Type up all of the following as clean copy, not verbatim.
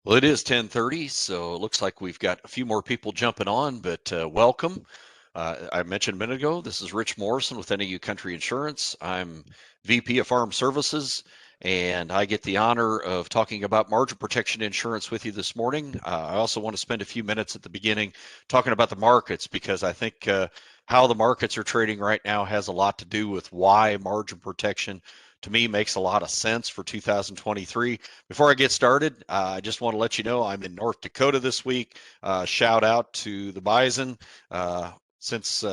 Well, it is 10:30, so it looks like we've got a few more people jumping on, but welcome. I mentioned a minute ago, this is Rich Morrison with NAU Country Insurance. I'm VP of Farm Services, and I get the honor of talking about margin protection insurance with you this morning. I also want to spend a few minutes at the beginning talking about the markets because I think how the markets are trading right now has a lot to do with why margin protection to me makes a lot of sense for 2023. Before I get started, I just want to let you know I'm in North Dakota this week. Shout out to the Bison. Since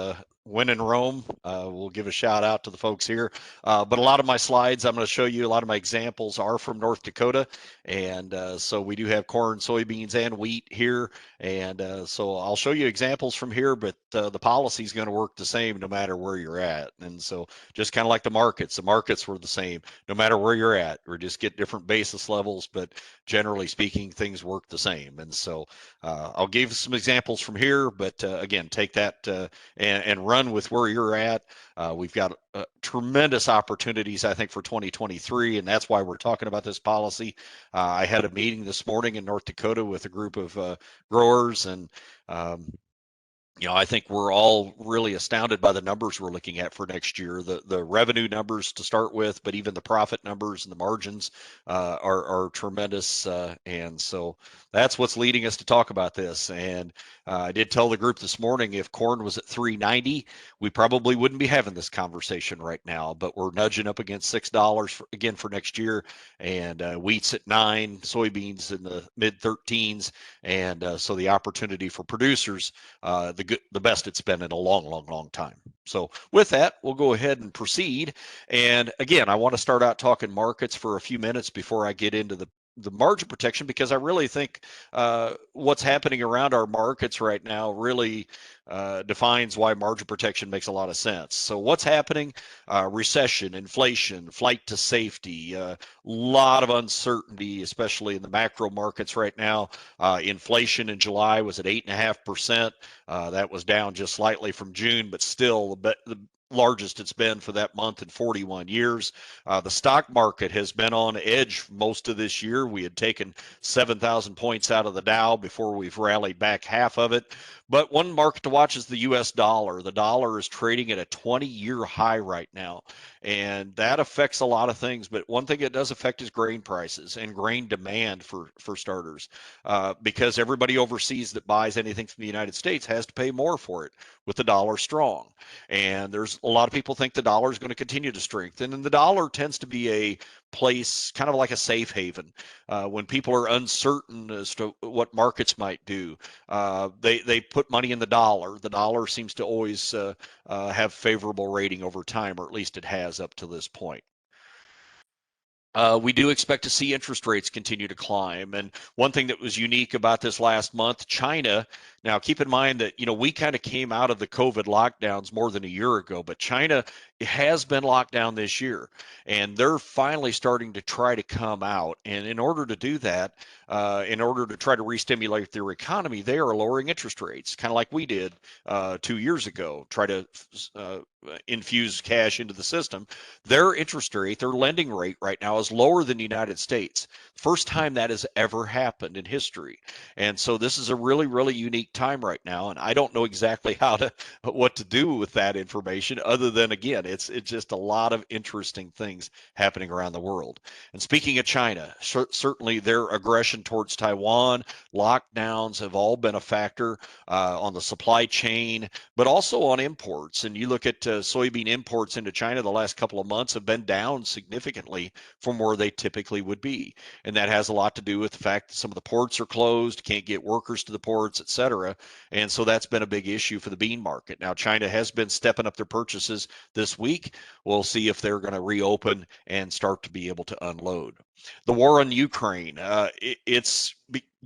when in Rome, we'll give a shout out to the folks here. But a lot of my slides, I'm going to show you, a lot of my examples are from North Dakota. And so we do have corn, soybeans, and wheat here. And so I'll show you examples from here, but the policy is going to work the same no matter where you're at. And so just kind of like the markets were the same no matter where you're at. We just get different basis levels, but generally speaking, things work the same. And so I'll give some examples from here, but again, take that and run with where you're at. We've got tremendous opportunities, I think, for 2023, and that's why we're talking about this policy. I had a meeting this morning in North Dakota with a group of growers, and I think we're all really astounded by the numbers we're looking at for next year. The revenue numbers to start with, but even the profit numbers and the margins are tremendous. And so that's what's leading us to talk about this. And I did tell the group this morning, if corn was at 390, we probably wouldn't be having this conversation right now. But we're nudging up against $6 again for next year, and wheat's at 9, soybeans in the mid 13s, and so the opportunity for producers, the best it's been in a long time. So with that, we'll go ahead and proceed. And again, I want to start out talking markets for a few minutes before I get into the margin protection, because I really think what's happening around our markets right now really defines why margin protection makes a lot of sense. So what's happening? Recession, inflation, flight to safety, a lot of uncertainty, especially in the macro markets right now. Inflation in July was at 8.5%. That was down just slightly from June, but still the largest it's been for that month in 41 years. The stock market has been on edge most of this year. We had taken 7,000 points out of the Dow before we've rallied back half of it. But one market to watch is the U.S. dollar. The dollar is trading at a 20-year high right now, and that affects a lot of things. But one thing it does affect is grain prices and grain demand for starters, because everybody overseas that buys anything from the United States has to pay more for it with the dollar strong. And there's a lot of people think the dollar is going to continue to strengthen, and the dollar tends to be a place kind of like a safe haven when people are uncertain as to what markets might do. They put money in the dollar. The dollar seems to always have favorable rating over time, or at least it has up to this point. We do expect to see interest rates continue to climb. And one thing that was unique about this last month, China, now keep in mind that, we kind of came out of the COVID lockdowns more than a year ago, but China has been locked down this year, and they're finally starting to try to come out. And in order to do that, in order to try to re-stimulate their economy, they are lowering interest rates, kind of like we did 2 years ago, try to infuse cash into the system. Their interest rate, their lending rate right now is lower than the United States. First time that has ever happened in history. And so this is a really unique time right now. And I don't know exactly what to do with that information, other than, again, it's just a lot of interesting things happening around the world. And speaking of China, certainly their aggression towards Taiwan, lockdowns have all been a factor on the supply chain, but also on imports. And you look at soybean imports into China the last couple of months have been down significantly from where they typically would be. And that has a lot to do with the fact that some of the ports are closed, can't get workers to the ports, et cetera. And so that's been a big issue for the bean market. Now, China has been stepping up their purchases this week. We'll see if they're going to reopen and start to be able to unload. The war on Ukraine, it's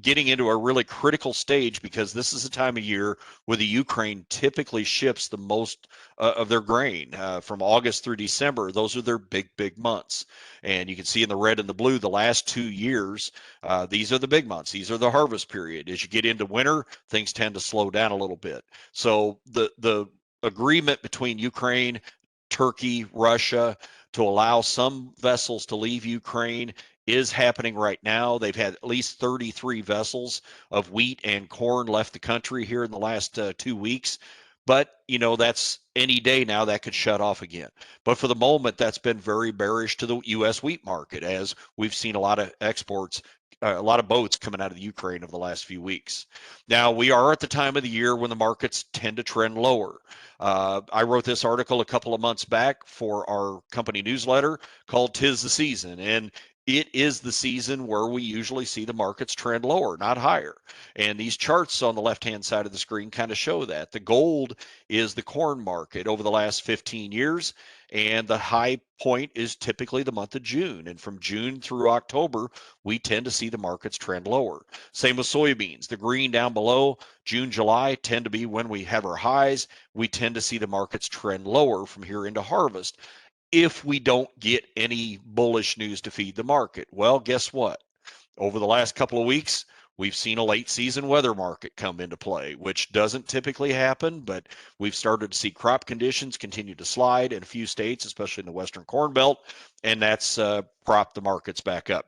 getting into a really critical stage, because this is a time of year where the Ukraine typically ships the most of their grain from August through December. Those are their big months. And you can see in the red and the blue, the last 2 years, these are the big months. These are the harvest period. As you get into winter, things tend to slow down a little bit. So the agreement between Ukraine, Turkey, Russia to allow some vessels to leave Ukraine is happening right now. They've had at least 33 vessels of wheat and corn left the country here in the last 2 weeks. But, that's any day now that could shut off again. But for the moment, that's been very bearish to the U.S. wheat market, as we've seen a lot of exports, a lot of boats coming out of the Ukraine over the last few weeks. Now, we are at the time of the year when the markets tend to trend lower. I wrote this article a couple of months back for our company newsletter called "'Tis the Season." And it is the season where we usually see the markets trend lower, not higher. And these charts on the left-hand side of the screen kind of show that. The gold is the corn market over the last 15 years, and the high point is typically the month of June. And from June through October, we tend to see the markets trend lower. Same with soybeans. The green down below, June, July tend to be when we have our highs. We tend to see the markets trend lower from here into harvest if we don't get any bullish news to feed the market. Well, guess what? Over the last couple of weeks, we've seen a late season weather market come into play, which doesn't typically happen, but we've started to see crop conditions continue to slide in a few states, especially in the Western Corn Belt, and that's propped the markets back up.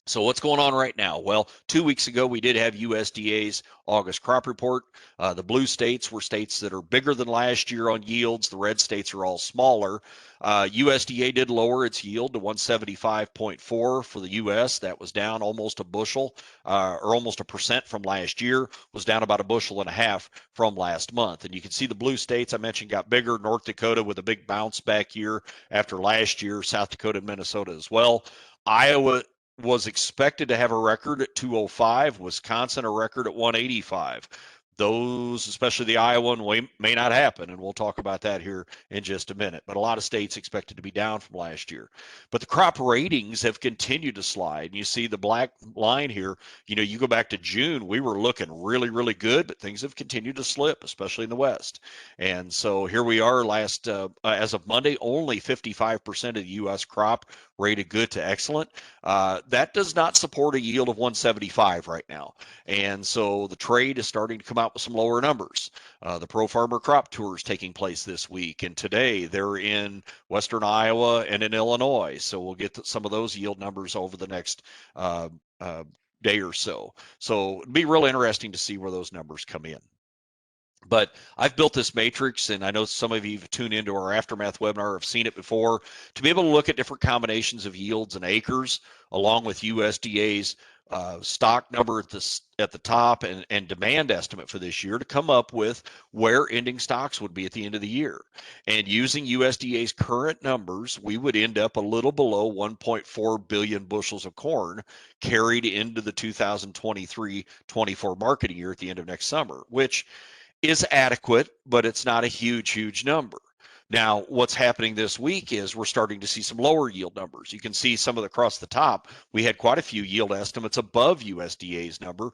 So what's going on right now? Well, 2 weeks ago, we did have USDA's August crop report. The blue states were states that are bigger than last year on yields. The red states are all smaller. USDA did lower its yield to 175.4 for the U.S. That was down almost a bushel, or almost 1% from last year, was down about 1.5 bushels from last month. And you can see the blue states I mentioned got bigger. North Dakota with a big bounce back year after last year, South Dakota and Minnesota as well. Iowa was expected to have a record at 205, Wisconsin a record at 185. Those, especially the Iowa one, may not happen, and we'll talk about that here in just a minute. But a lot of states expected to be down from last year. But the crop ratings have continued to slide. And you see the black line here. You go back to June, we were looking really, really good, but things have continued to slip, especially in the West. And so here we are as of Monday, only 55% of the U.S. crop rated good to excellent. That does not support a yield of 175 right now. And so the trade is starting to come out with some lower numbers. The Pro Farmer Crop Tour is taking place this week, and today they're in western Iowa and in Illinois. So we'll get some of those yield numbers over the next day or so. So it'll be real interesting to see where those numbers come in. But I've built this matrix, and I know some of you have tuned into our Aftermath webinar, have seen it before, to be able to look at different combinations of yields and acres, along with USDA's stock number at the top and demand estimate for this year, to come up with where ending stocks would be at the end of the year. And using USDA's current numbers, we would end up a little below 1.4 billion bushels of corn carried into the 2023-24 marketing year at the end of next summer, which is adequate, but it's not a huge number. Now, what's happening this week is we're starting to see some lower yield numbers. You can see some of the across the top. We had quite a few yield estimates above USDA's number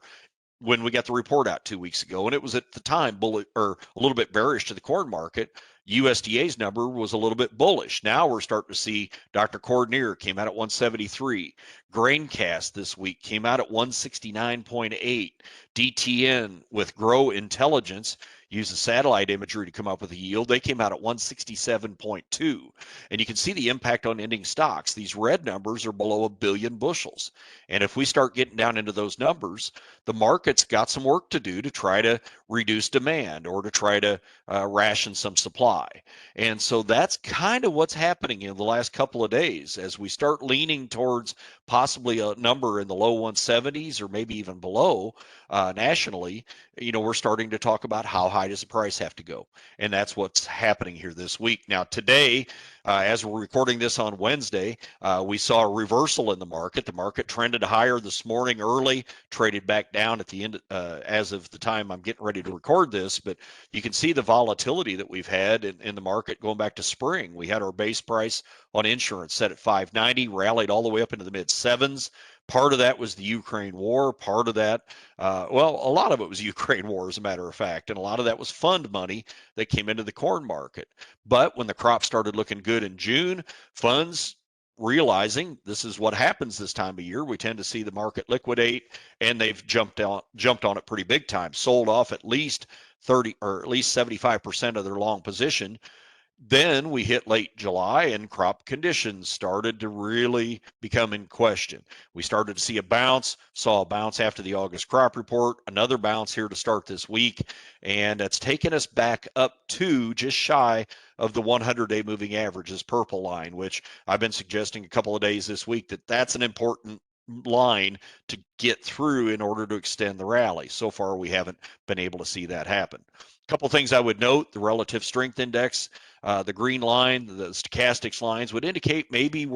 when we got the report out 2 weeks ago, and it was at the time a little bit bearish to the corn market. USDA's number was a little bit bullish. Now we're starting to see Dr. Cordonier came out at 173. Graincast this week came out at 169.8. DTN with Grow Intelligence used the satellite imagery to come up with a yield. They came out at 167.2. And you can see the impact on ending stocks. These red numbers are below 1 billion bushels. And if we start getting down into those numbers, the market's got some work to do to try to reduce demand or to try to ration some supply. And so that's kind of what's happening in the last couple of days as we start leaning towards possibly a number in the low 170s or maybe even below nationally. We're starting to talk about how high does the price have to go. And that's what's happening here this week. Now, today, as we're recording this on Wednesday, we saw a reversal in the market. The market trended higher this morning early, traded back down at the end as of the time I'm getting ready to record this. But you can see the volatility that we've had in the market going back to spring. We had our base price on insurance set at 590, rallied all the way up into the mid sevens. Part of that was the Ukraine war. Part of that, a lot of it was Ukraine war, as a matter of fact, and a lot of that was fund money that came into the corn market. But when the crop started looking good in June, funds realizing this is what happens this time of year, we tend to see the market liquidate, and they've jumped on it pretty big time, sold off at least 30 or at least 75% of their long position. Then we hit late July and crop conditions started to really become in question. We started to see a bounce, saw a bounce after the August crop report, another bounce here to start this week, and that's taken us back up to just shy of the 100-day moving average, this purple line, which I've been suggesting a couple of days this week that that's an important line to get through in order to extend the rally. So far, we haven't been able to see that happen. A couple things I would note: the relative strength index, the green line, the stochastics lines would indicate maybe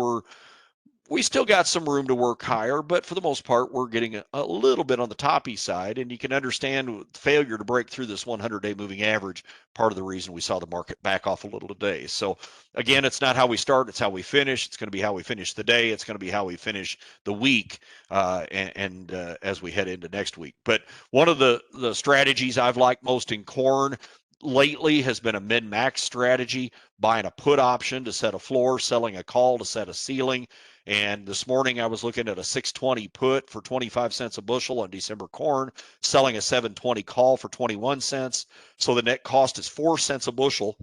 we still got some room to work higher, but for the most part, we're getting a little bit on the toppy side. And you can understand failure to break through this 100-day moving average, part of the reason we saw the market back off a little today. So again, it's not how we start, it's how we finish. It's going to be how we finish the day. It's going to be how we finish the week as we head into next week. But one of the strategies I've liked most in corn lately has been a min-max strategy, buying a put option to set a floor, selling a call to set a ceiling. And this morning I was looking at a 620 put for 25 cents a bushel on December corn, selling a 720 call for 21 cents. So the net cost is 4 cents a bushel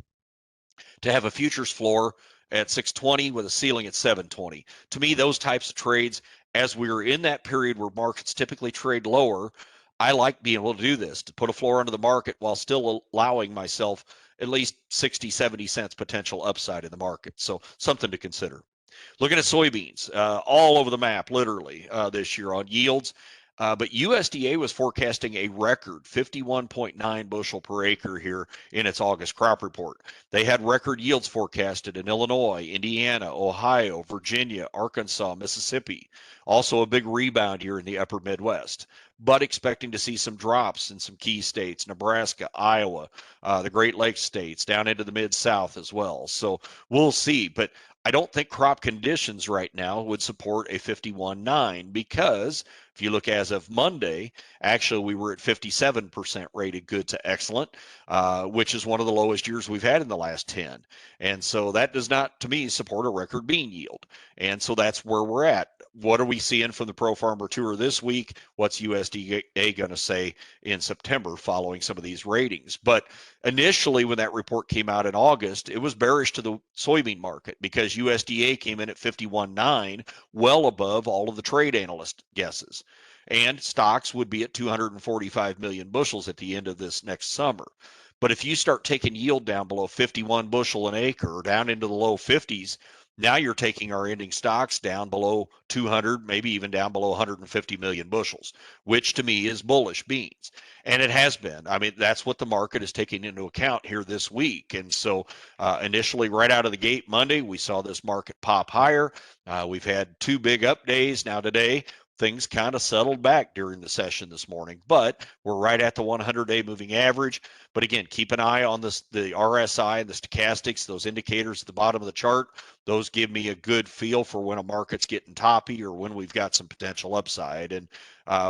to have a futures floor at 620 with a ceiling at 720. To me, those types of trades, as we are in that period where markets typically trade lower, I like being able to do this, to put a floor under the market while still allowing myself at least 60, 70 cents potential upside in the market. So something to consider. Looking at soybeans, all over the map, literally, this year on yields. But USDA was forecasting a record 51.9 bushel per acre here in its August crop report. They had record yields forecasted in Illinois, Indiana, Ohio, Virginia, Arkansas, Mississippi. Also a big rebound here in the upper Midwest, but expecting to see some drops in some key states: Nebraska, Iowa, the Great Lakes states, down into the Mid-South as well. So we'll see. But I don't think crop conditions right now would support a 51.9, because if you look as of Monday, actually we were at 57% rated good to excellent, which is one of the lowest years we've had in the last 10. And so that does not, to me, support a record bean yield. And so that's where we're at. What are we seeing from the Pro Farmer Tour this week? What's USDA going to say in September following some of these ratings? But initially, when that report came out in August, it was bearish to the soybean market because USDA came in at 51.9, well above all of the trade analyst guesses. And stocks would be at 245 million bushels at the end of this next summer. But if you start taking yield down below 51 bushel an acre or down into the low 50s, now you're taking our ending stocks down below 200, maybe even down below 150 million bushels, which to me is bullish beans. And it has been. I mean, that's what the market is taking into account here this week. And so initially, right out of the gate Monday, we saw this market pop higher. We've had two big up days. Now today, things kind of settled back during the session this morning, but we're right at the 100-day moving average. But again, keep an eye on this, the RSI and the stochastics, those indicators at the bottom of the chart. Those give me a good feel for when a market's getting toppy or when we've got some potential upside. And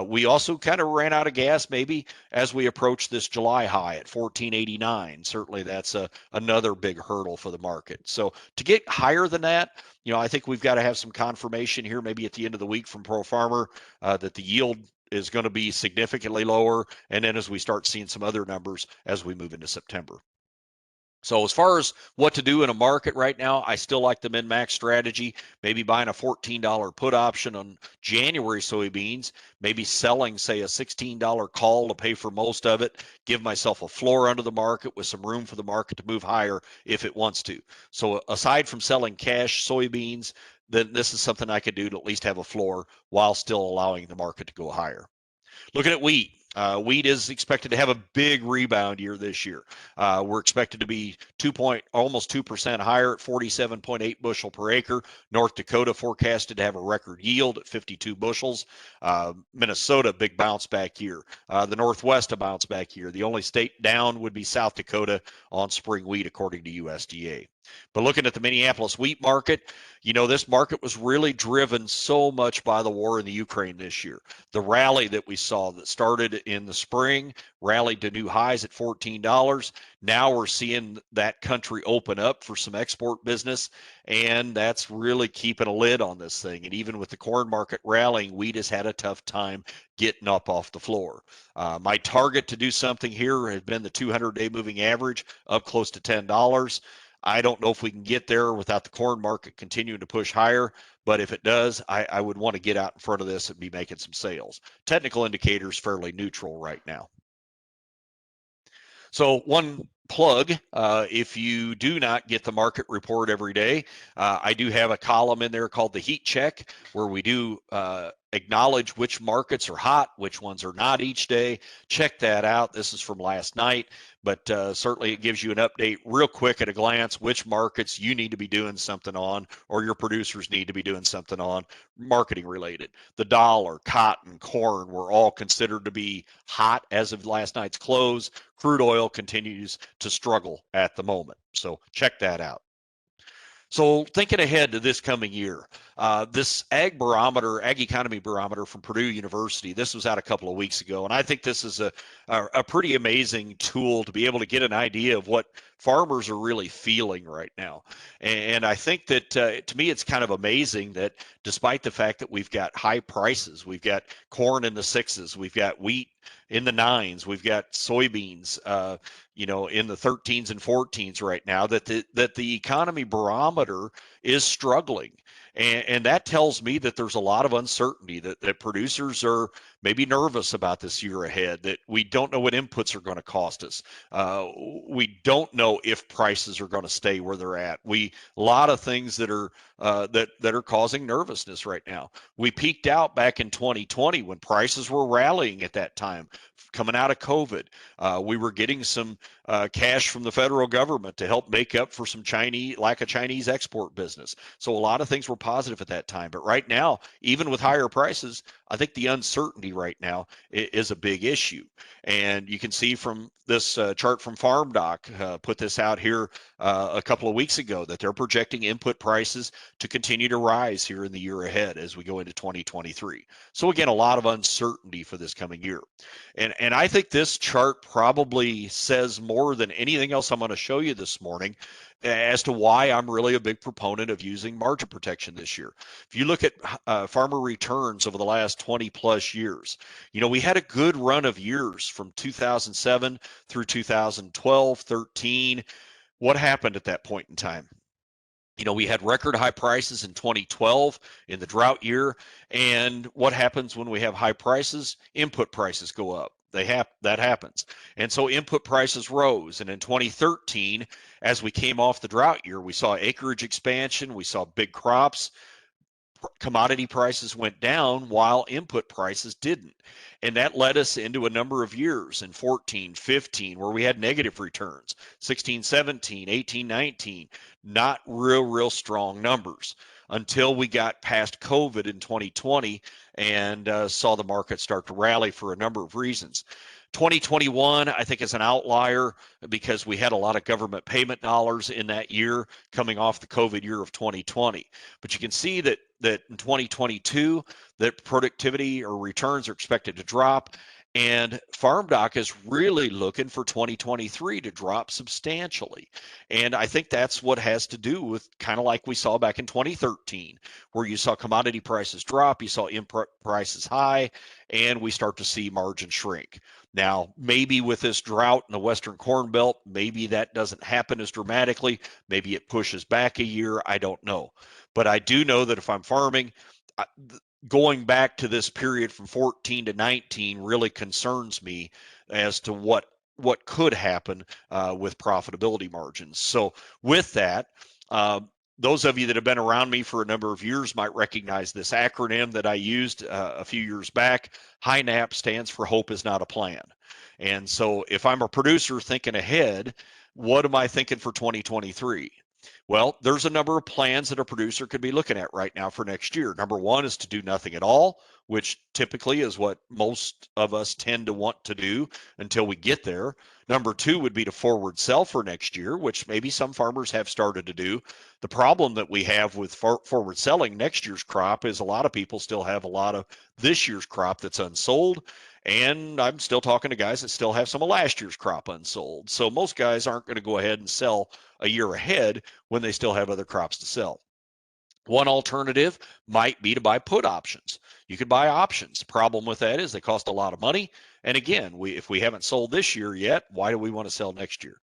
we also kind of ran out of gas maybe as we approach this July high at 1489. Certainly that's another big hurdle for the market. So to get higher than that, I think we've got to have some confirmation here maybe at the end of the week from Pro Farmer that the yield is going to be significantly lower. And then as we start seeing some other numbers as we move into September. So as far as what to do in a market right now, I still like the min-max strategy, maybe buying a $14 put option on January soybeans, maybe selling, say, a $16 call to pay for most of it, give myself a floor under the market with some room for the market to move higher if it wants to. So aside from selling cash soybeans, then this is something I could do to at least have a floor while still allowing the market to go higher. Looking at wheat. Wheat is expected to have a big rebound year this year. We're expected to be almost 2% higher at 47.8 bushel per acre. North Dakota forecasted to have a record yield at 52 bushels. Minnesota, big bounce back year. The Northwest, a bounce back year. The only state down would be South Dakota on spring wheat, according to USDA. But looking at the Minneapolis wheat market, this market was really driven so much by the war in the Ukraine this year. The rally that we saw that started in the spring rallied to new highs at $14. Now we're seeing that country open up for some export business, and that's really keeping a lid on this thing. And even with the corn market rallying, wheat has had a tough time getting up off the floor. My target to do something here has been the 200-day moving average, up close to $10. I don't know if we can get there without the corn market continuing to push higher, but if it does, I would want to get out in front of this and be making some sales. Technical indicators fairly neutral right now. So one plug, if you do not get the market report every day, I do have a column in there called the heat check, where we do acknowledge which markets are hot, which ones are not each day. Check that out. This is from last night, but certainly it gives you an update real quick at a glance, which markets you need to be doing something on, or your producers need to be doing something on, marketing related. The dollar, cotton, corn were all considered to be hot as of last night's close. Crude oil continues to struggle at the moment. So check that out. So thinking ahead to this coming year, this ag economy barometer from Purdue University, this was out a couple of weeks ago, and I think this is a pretty amazing tool to be able to get an idea of what farmers are really feeling right now. And I think that to me, it's kind of amazing that despite the fact that we've got high prices, we've got corn in the 6s, we've got wheat in the 9s, we've got soybeans, in the 13s and 14s right now, that the economy barometer is struggling. And that tells me that there's a lot of uncertainty, that producers are maybe nervous about this year ahead, that we don't know what inputs are going to cost us. We don't know if prices are going to stay where they're at. A lot of things that are that are causing nervousness right now. We peaked out back in 2020 when prices were rallying at that time, coming out of COVID. We were getting some cash from the federal government to help make up for some lack of Chinese export business. So a lot of things were positive at that time. But right now, even with higher prices, I think the uncertainty right now is a big issue. And you can see from this chart from FarmDoc, put this out here a couple of weeks ago, that they're projecting input prices to continue to rise here in the year ahead as we go into 2023. So again, a lot of uncertainty for this coming year. And I think this chart probably says more than anything else I'm going to show you this morning as to why I'm really a big proponent of using margin protection this year. If you look at farmer returns over the last 20 plus years, we had a good run of years from 2007 through 2012, 13. What happened at that point in time? We had record high prices in 2012 in the drought year. And what happens when we have high prices? Input prices go up. That happens. And so input prices rose. And in 2013, as we came off the drought year, we saw acreage expansion, we saw big crops. Commodity prices went down while input prices didn't. And that led us into a number of years in 14, 15, where we had negative returns, 16, 17, 18, 19, not real strong numbers until we got past COVID in 2020 and saw the market start to rally for a number of reasons. 2021, I think, is an outlier because we had a lot of government payment dollars in that year coming off the COVID year of 2020. But you can see that in 2022, that productivity or returns are expected to drop. And FarmDoc is really looking for 2023 to drop substantially. And I think that's what has to do with kind of like we saw back in 2013, where you saw commodity prices drop, you saw input prices high, and we start to see margin shrink. Now, maybe with this drought in the Western Corn Belt, maybe that doesn't happen as dramatically. Maybe it pushes back a year. I don't know. But I do know that if I'm farming, going back to this period from 14 to 19 really concerns me as to what could happen with profitability margins. So with that, those of you that have been around me for a number of years might recognize this acronym that I used a few years back. HINAP stands for Hope is Not a Plan. And so if I'm a producer thinking ahead, what am I thinking for 2023? Well, there's a number of plans that a producer could be looking at right now for next year. Number one is to do nothing at all, which typically is what most of us tend to want to do until we get there. Number two would be to forward sell for next year, which maybe some farmers have started to do. The problem that we have with forward selling next year's crop is a lot of people still have a lot of this year's crop that's unsold. And I'm still talking to guys that still have some of last year's crop unsold. So most guys aren't going to go ahead and sell a year ahead when they still have other crops to sell. One alternative might be to buy put options. You could buy options. The problem with that is they cost a lot of money. And again, if we haven't sold this year yet, why do we want to sell next year?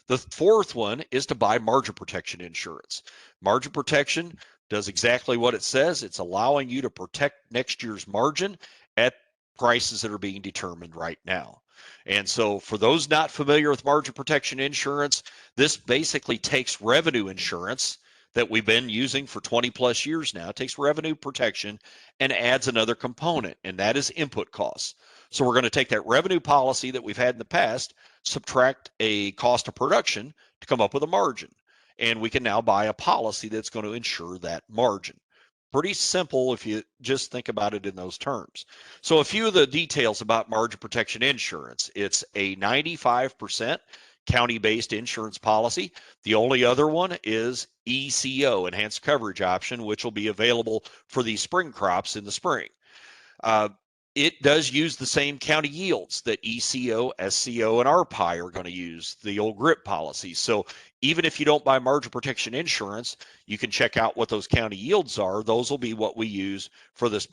The fourth one is to buy margin protection insurance. Margin protection does exactly what it says. It's allowing you to protect next year's margin at prices that are being determined right now. And so for those not familiar with margin protection insurance, this basically takes revenue insurance that we've been using for 20 plus years now, takes revenue protection and adds another component, and that is input costs. So we're going to take that revenue policy that we've had in the past, subtract a cost of production to come up with a margin. And we can now buy a policy that's going to insure that margin. Pretty simple if you just think about it in those terms. So a few of the details about margin protection insurance. It's a 95% county-based insurance policy. The only other one is ECO, enhanced coverage option, which will be available for these spring crops in the spring. It does use the same county yields that ECO, SCO, and RPI are going to use, the old GRIP policies. So even if you don't buy margin protection insurance, you can check out what those county yields are. Those will be what we use for those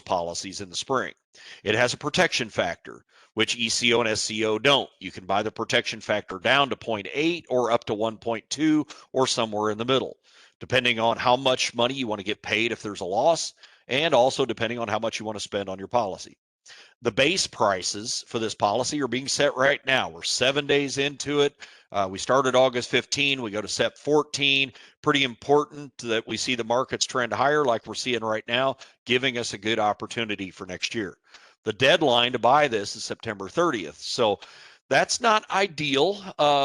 policies in the spring. It has a protection factor, which ECO and SCO don't. You can buy the protection factor down to 0.8 or up to 1.2 or somewhere in the middle, depending on how much money you want to get paid if there's a loss, and also depending on how much you want to spend on your policy. The base prices for this policy are being set right now. We're 7 days into it. We started August 15. We go to Sep 14. Pretty important that we see the markets trend higher like we're seeing right now, giving us a good opportunity for next year. The deadline to buy this is September 30th. So that's not ideal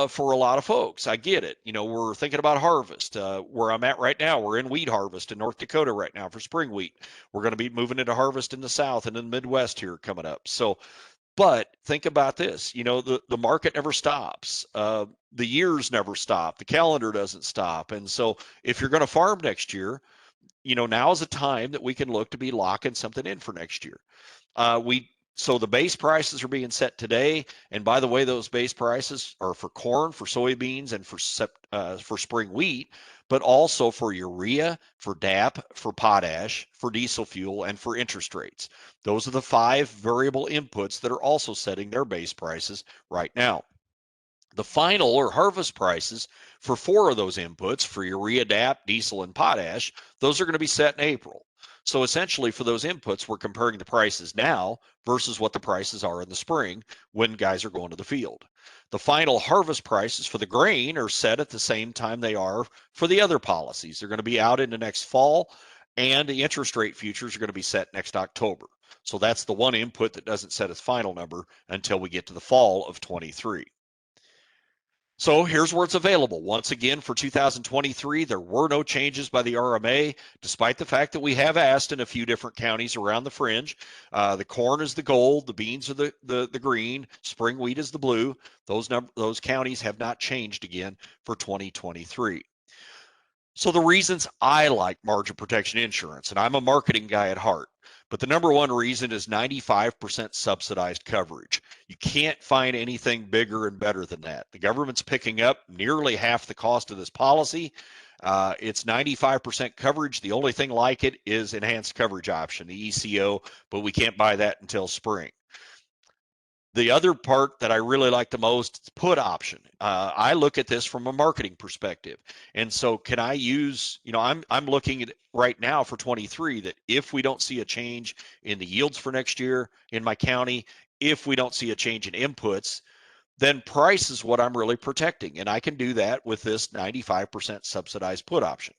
for a lot of folks. I get it. You know, we're thinking about harvest. Where I'm at right now, we're in wheat harvest in North Dakota right now for spring wheat. We're going to be moving into harvest in the South and in the Midwest here coming up. So, but think about this. You know, the market never stops. The years never stop. The calendar doesn't stop. And so if you're going to farm next year, you know, now is a time that we can look to be locking something in for next year. So the base prices are being set today, and by the way, those base prices are for corn, for soybeans, and for spring wheat, but also for urea, for DAP, for potash, for diesel fuel, and for interest rates. Those are the 5 variable inputs that are also setting their base prices right now. The final or harvest prices for 4 of those inputs, for urea, DAP, diesel, and potash, those are going to be set in April. So essentially for those inputs, we're comparing the prices now versus what the prices are in the spring when guys are going to the field. The final harvest prices for the grain are set at the same time they are for the other policies. They're going to be out into next fall, and the interest rate futures are going to be set next October. So that's the one input that doesn't set its final number until we get to the fall of 23. So here's where it's available. Once again, for 2023, there were no changes by the RMA, despite the fact that we have asked in a few different counties around the fringe. The corn is the gold, the beans are the green, spring wheat is the blue. Those counties have not changed again for 2023. So the reasons I like margin protection insurance, and I'm a marketing guy at heart, but the number one reason is 95% subsidized coverage. You can't find anything bigger and better than that. The government's picking up nearly half the cost of this policy. It's 95% coverage. The only thing like it is enhanced coverage option, the ECO, but we can't buy that until spring. The other part that I really like the most is put option. I look at this from a marketing perspective. And so can I use, you know, I'm looking at right now for 23 that if we don't see a change in the yields for next year in my county, if we don't see a change in inputs, then price is what I'm really protecting. And I can do that with this 95% subsidized put option.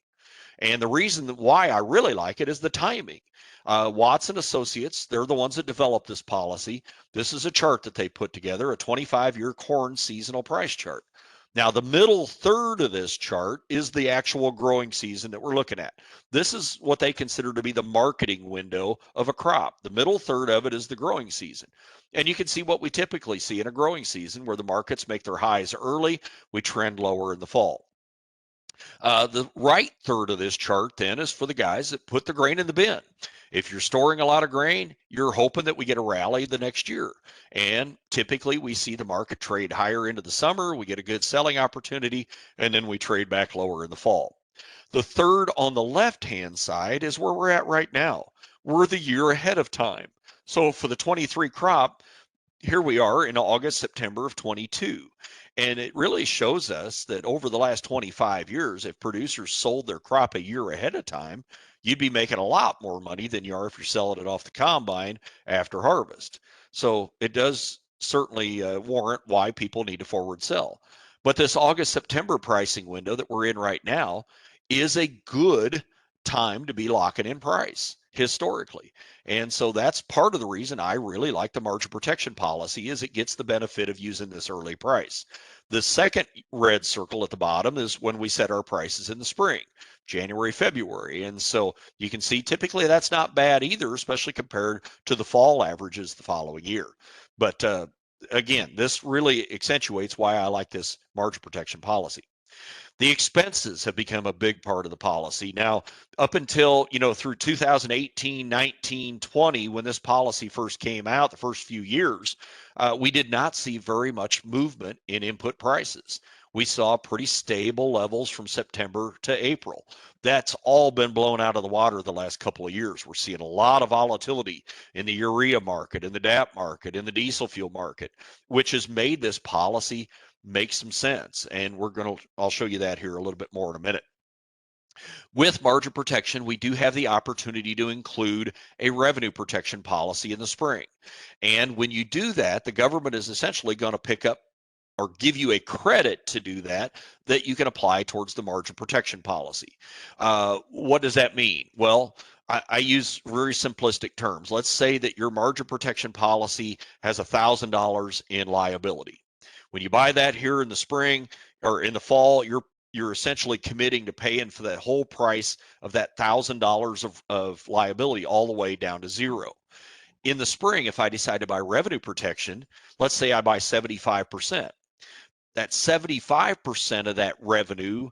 And the reason why I really like it is the timing. Watson Associates, they're the ones that developed this policy. This is a chart that they put together, a 25-year corn seasonal price chart. Now, the middle third of this chart is the actual growing season that we're looking at. This is what they consider to be the marketing window of a crop. The middle third of it is the growing season. And you can see what we typically see in a growing season where the markets make their highs early, we trend lower in the fall. The right third of this chart then is for the guys that put the grain in the bin. If you're storing a lot of grain, you're hoping that we get a rally the next year. And typically we see the market trade higher into the summer, we get a good selling opportunity, and then we trade back lower in the fall. The third on the left-hand side is where we're at right now. We're the year ahead of time. So for the 23 crop, here we are in August, September of 22. And it really shows us that over the last 25 years, if producers sold their crop a year ahead of time, you'd be making a lot more money than you are if you're selling it off the combine after harvest. So it does certainly warrant why people need to forward sell. But this August September pricing window that we're in right now is a good time to be locking in price historically. And so that's part of the reason I really like the margin protection policy is it gets the benefit of using this early price. The second red circle at the bottom is when we set our prices in the spring, January, February. And so you can see typically that's not bad either, especially compared to the fall averages the following year. But again, this really accentuates why I like this margin protection policy. The expenses have become a big part of the policy. Now, up until, through 2018, 19, 20, when this policy first came out, the first few years, we did not see very much movement in input prices. We saw pretty stable levels from September to April. That's all been blown out of the water the last couple of years. We're seeing a lot of volatility in the urea market, in the DAP market, in the diesel fuel market, which has made this policy make some sense. And I'll show you that here a little bit more in a minute. With margin protection, we do have the opportunity to include a revenue protection policy in the spring. And when you do that, the government is essentially going to pick up or give you a credit to do that you can apply towards the margin protection policy. What does that mean? Well, I use very simplistic terms. Let's say that your margin protection policy has $1,000 in liability. When you buy that here in the spring or in the fall, you're essentially committing to paying for that whole price of that $1,000 of liability all the way down to zero. In the spring, if I decide to buy revenue protection, let's say I buy 75%. That 75% of that revenue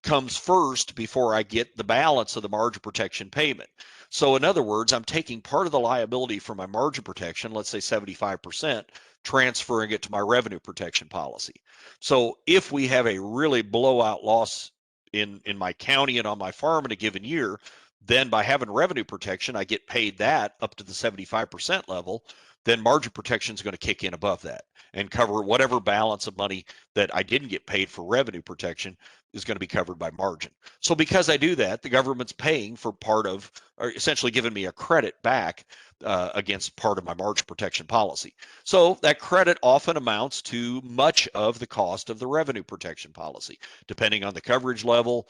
comes first before I get the balance of the margin protection payment. So in other words, I'm taking part of the liability from my margin protection, let's say 75%, transferring it to my revenue protection policy. So if we have a really blowout loss in my county and on my farm in a given year, then by having revenue protection, I get paid that up to the 75% level. Then margin protection is going to kick in above that and cover whatever balance of money that I didn't get paid for revenue protection is going to be covered by margin. So because I do that, the government's paying for part of, or essentially giving me a credit back against part of my margin protection policy. So that credit often amounts to much of the cost of the revenue protection policy, depending on the coverage level,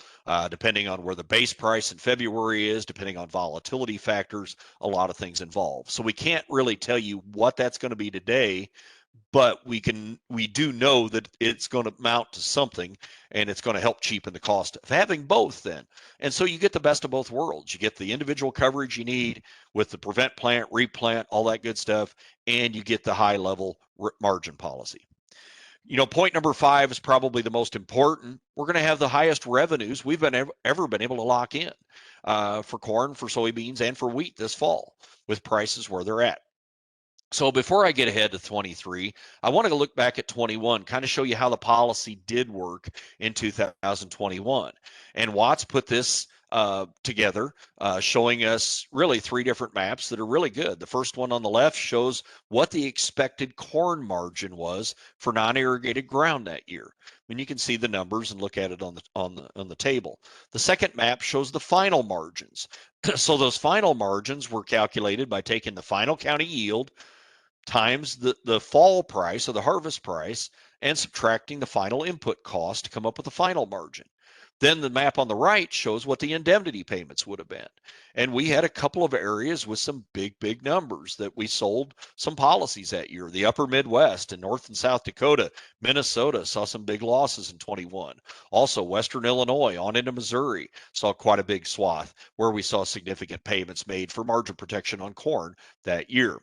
depending on where the base price in February is, depending on volatility factors, a lot of things involved. So we can't really tell you what that's going to be today, but we do know that it's going to amount to something, and it's going to help cheapen the cost of having both then. And so you get the best of both worlds. You get the individual coverage you need with the prevent, plant, replant, all that good stuff, and you get the high level margin policy. Point number 5 is probably the most important. We're going to have the highest revenues we've ever been able to lock in for corn, for soybeans, and for wheat this fall with prices where they're at. So before I get ahead to 23, I want to look back at 21, kind of show you how the policy did work in 2021. And Watts put this together, showing us really 3 different maps that are really good. The first one on the left shows what the expected corn margin was for non-irrigated ground that year. And you can see the numbers and look at it on the table. The second map shows the final margins. So those final margins were calculated by taking the final county yield times the fall price or the harvest price and subtracting the final input cost to come up with the final margin. Then the map on the right shows what the indemnity payments would have been. And we had a couple of areas with some big numbers that we sold some policies that year. The upper Midwest and North and South Dakota, Minnesota saw some big losses in 21. Also, Western Illinois on into Missouri saw quite a big swath where we saw significant payments made for margin protection on corn that year.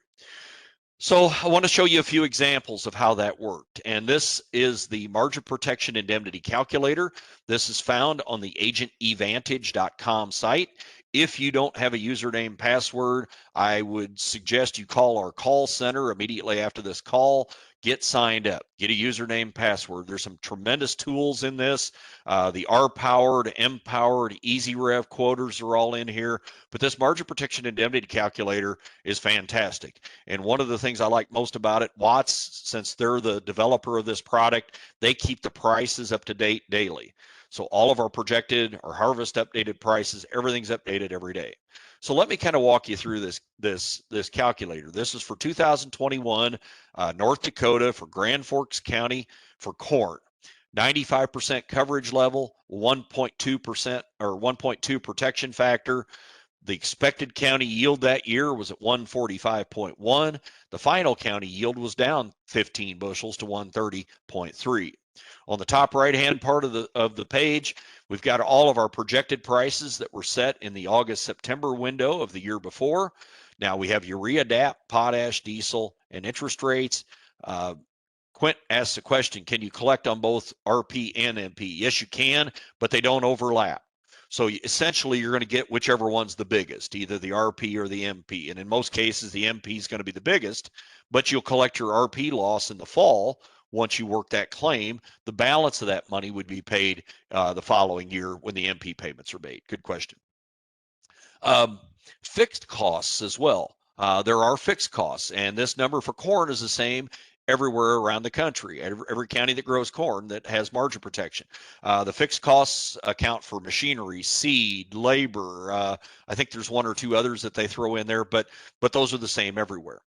So I want to show you a few examples of how that worked. And this is the margin protection indemnity calculator. This is found on the agentevantage.com site. If you don't have a username password, I would suggest you call our call center immediately after this call. get signed up, get a username, password. There's some tremendous tools in this. The R-powered, M-powered, Easy Rev quoters are all in here, but this margin protection indemnity calculator is fantastic. And one of the things I like most about it, Watts, since they're the developer of this product, they keep the prices up to date daily. So all of our projected, our harvest updated prices, everything's updated every day. So let me kind of walk you through this calculator. This is for 2021, North Dakota, for Grand Forks County, for corn. 95% coverage level, 1.2% or 1.2 protection factor. The expected county yield that year was at 145.1. The final county yield was down 15 bushels to 130.3. On the top right-hand part of the page, we've got all of our projected prices that were set in the August-September window of the year before. Now we have urea, DAP, potash, diesel, and interest rates. Quint asks the question, can you collect on both RP and MP? Yes, you can, but they don't overlap. So essentially, you're going to get whichever one's the biggest, either the RP or the MP. And in most cases, the MP is going to be the biggest, but you'll collect your RP loss in the fall. Once you work that claim, the balance of that money would be paid the following year when the MP payments are made. Good question. Fixed costs as well. There are fixed costs, and this number for corn is the same everywhere around the country. Every county that grows corn that has margin protection. The fixed costs account for machinery, seed, labor. I think there's one or two others that they throw in there, but those are the same everywhere.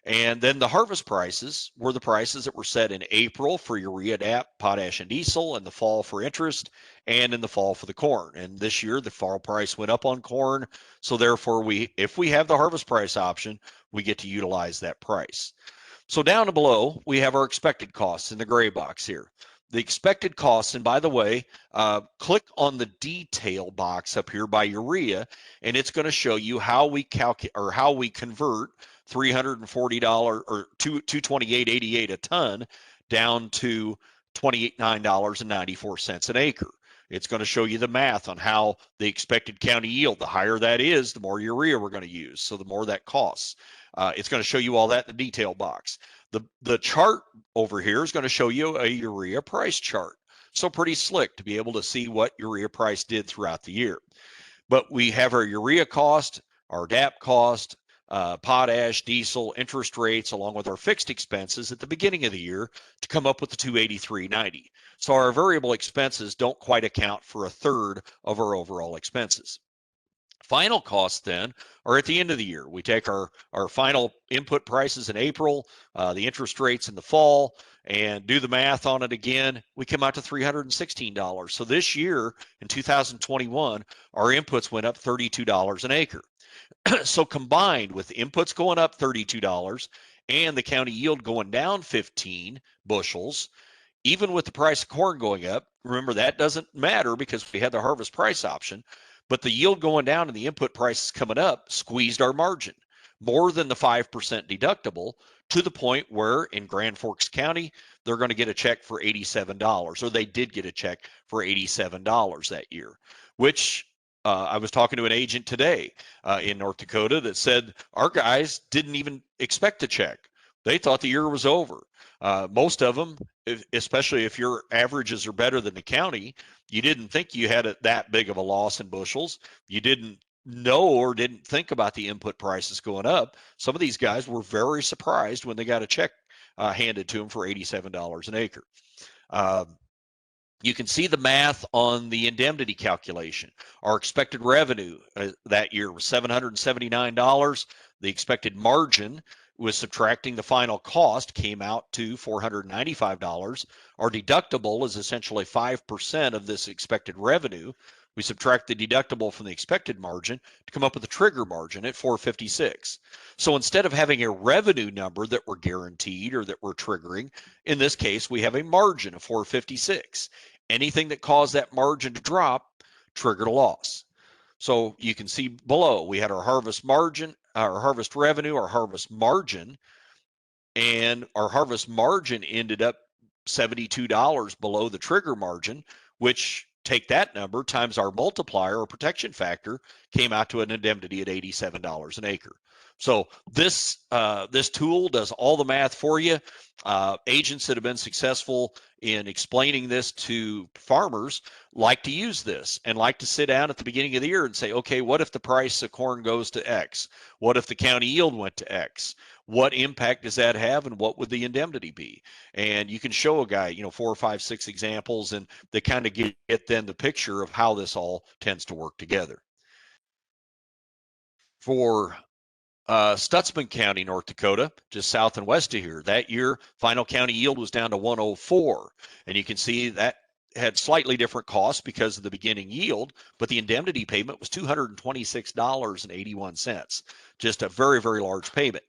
And then the harvest prices were the prices that were set in April for urea, DAP, potash, and diesel, in the fall for interest, and in the fall for the corn. And this year, the fall price went up on corn. So therefore, if we have the harvest price option, we get to utilize that price. So down below, we have our expected costs in the gray box here. The expected costs, and by the way, click on the detail box up here by urea, and it's going to show you how we calculate or how we convert $340 or $228.88 a ton down to $29.94 an acre. It's going to show you the math on how the expected county yield, the higher that is, the more urea we're going to use. So the more that costs. It's going to show you all that in the detail box. The chart over here is going to show you a urea price chart. So pretty slick to be able to see what urea price did throughout the year. But we have our urea cost, our DAP cost, potash, diesel, interest rates, along with our fixed expenses at the beginning of the year to come up with the $283.90. So our variable expenses don't quite account for a third of our overall expenses. Final costs then are at the end of the year. We take our final input prices in April, the interest rates in the fall, and do the math on it again. We come out to $316. So this year in 2021, our inputs went up $32 an acre. So combined with inputs going up $32 and the county yield going down 15 bushels, even with the price of corn going up, remember that doesn't matter because we had the harvest price option, but the yield going down and the input prices coming up squeezed our margin more than the 5% deductible, to the point where in Grand Forks County, they're going to get a check for $87, or they did get a check for $87 that year, which I was talking to an agent today in North Dakota that said our guys didn't even expect a check. They thought the year was over. Most of them, especially if your averages are better than the county, you didn't think you had that big of a loss in bushels. You didn't know or didn't think about the input prices going up. Some of these guys were very surprised when they got a check handed to them for $87 an acre. You can see the math on the indemnity calculation. Our expected revenue that year was $779. The expected margin was subtracting the final cost came out to $495. Our deductible is essentially 5% of this expected revenue. We subtract the deductible from the expected margin to come up with a trigger margin at $456. So instead of having a revenue number that we're guaranteed or that we're triggering, in this case, we have a margin of $456. Anything that caused that margin to drop triggered a loss. So you can see below, we had our harvest margin, our harvest revenue, our harvest margin, and our harvest margin ended up $72 below the trigger margin, which take that number times our multiplier or protection factor came out to an indemnity at $87 an acre. So this tool does all the math for you. Agents that have been successful in explaining this to farmers like to use this and like to sit down at the beginning of the year and say, okay, what if the price of corn goes to X? What if the county yield went to X? What impact does that have, and what would the indemnity be? And you can show a guy, 4 or 5, 6 examples, and they kind of get then the picture of how this all tends to work together. For Stutzman County, North Dakota, just south and west of here, that year, final county yield was down to 104. And you can see that had slightly different costs because of the beginning yield, but the indemnity payment was $226.81. Just a very, very large payment.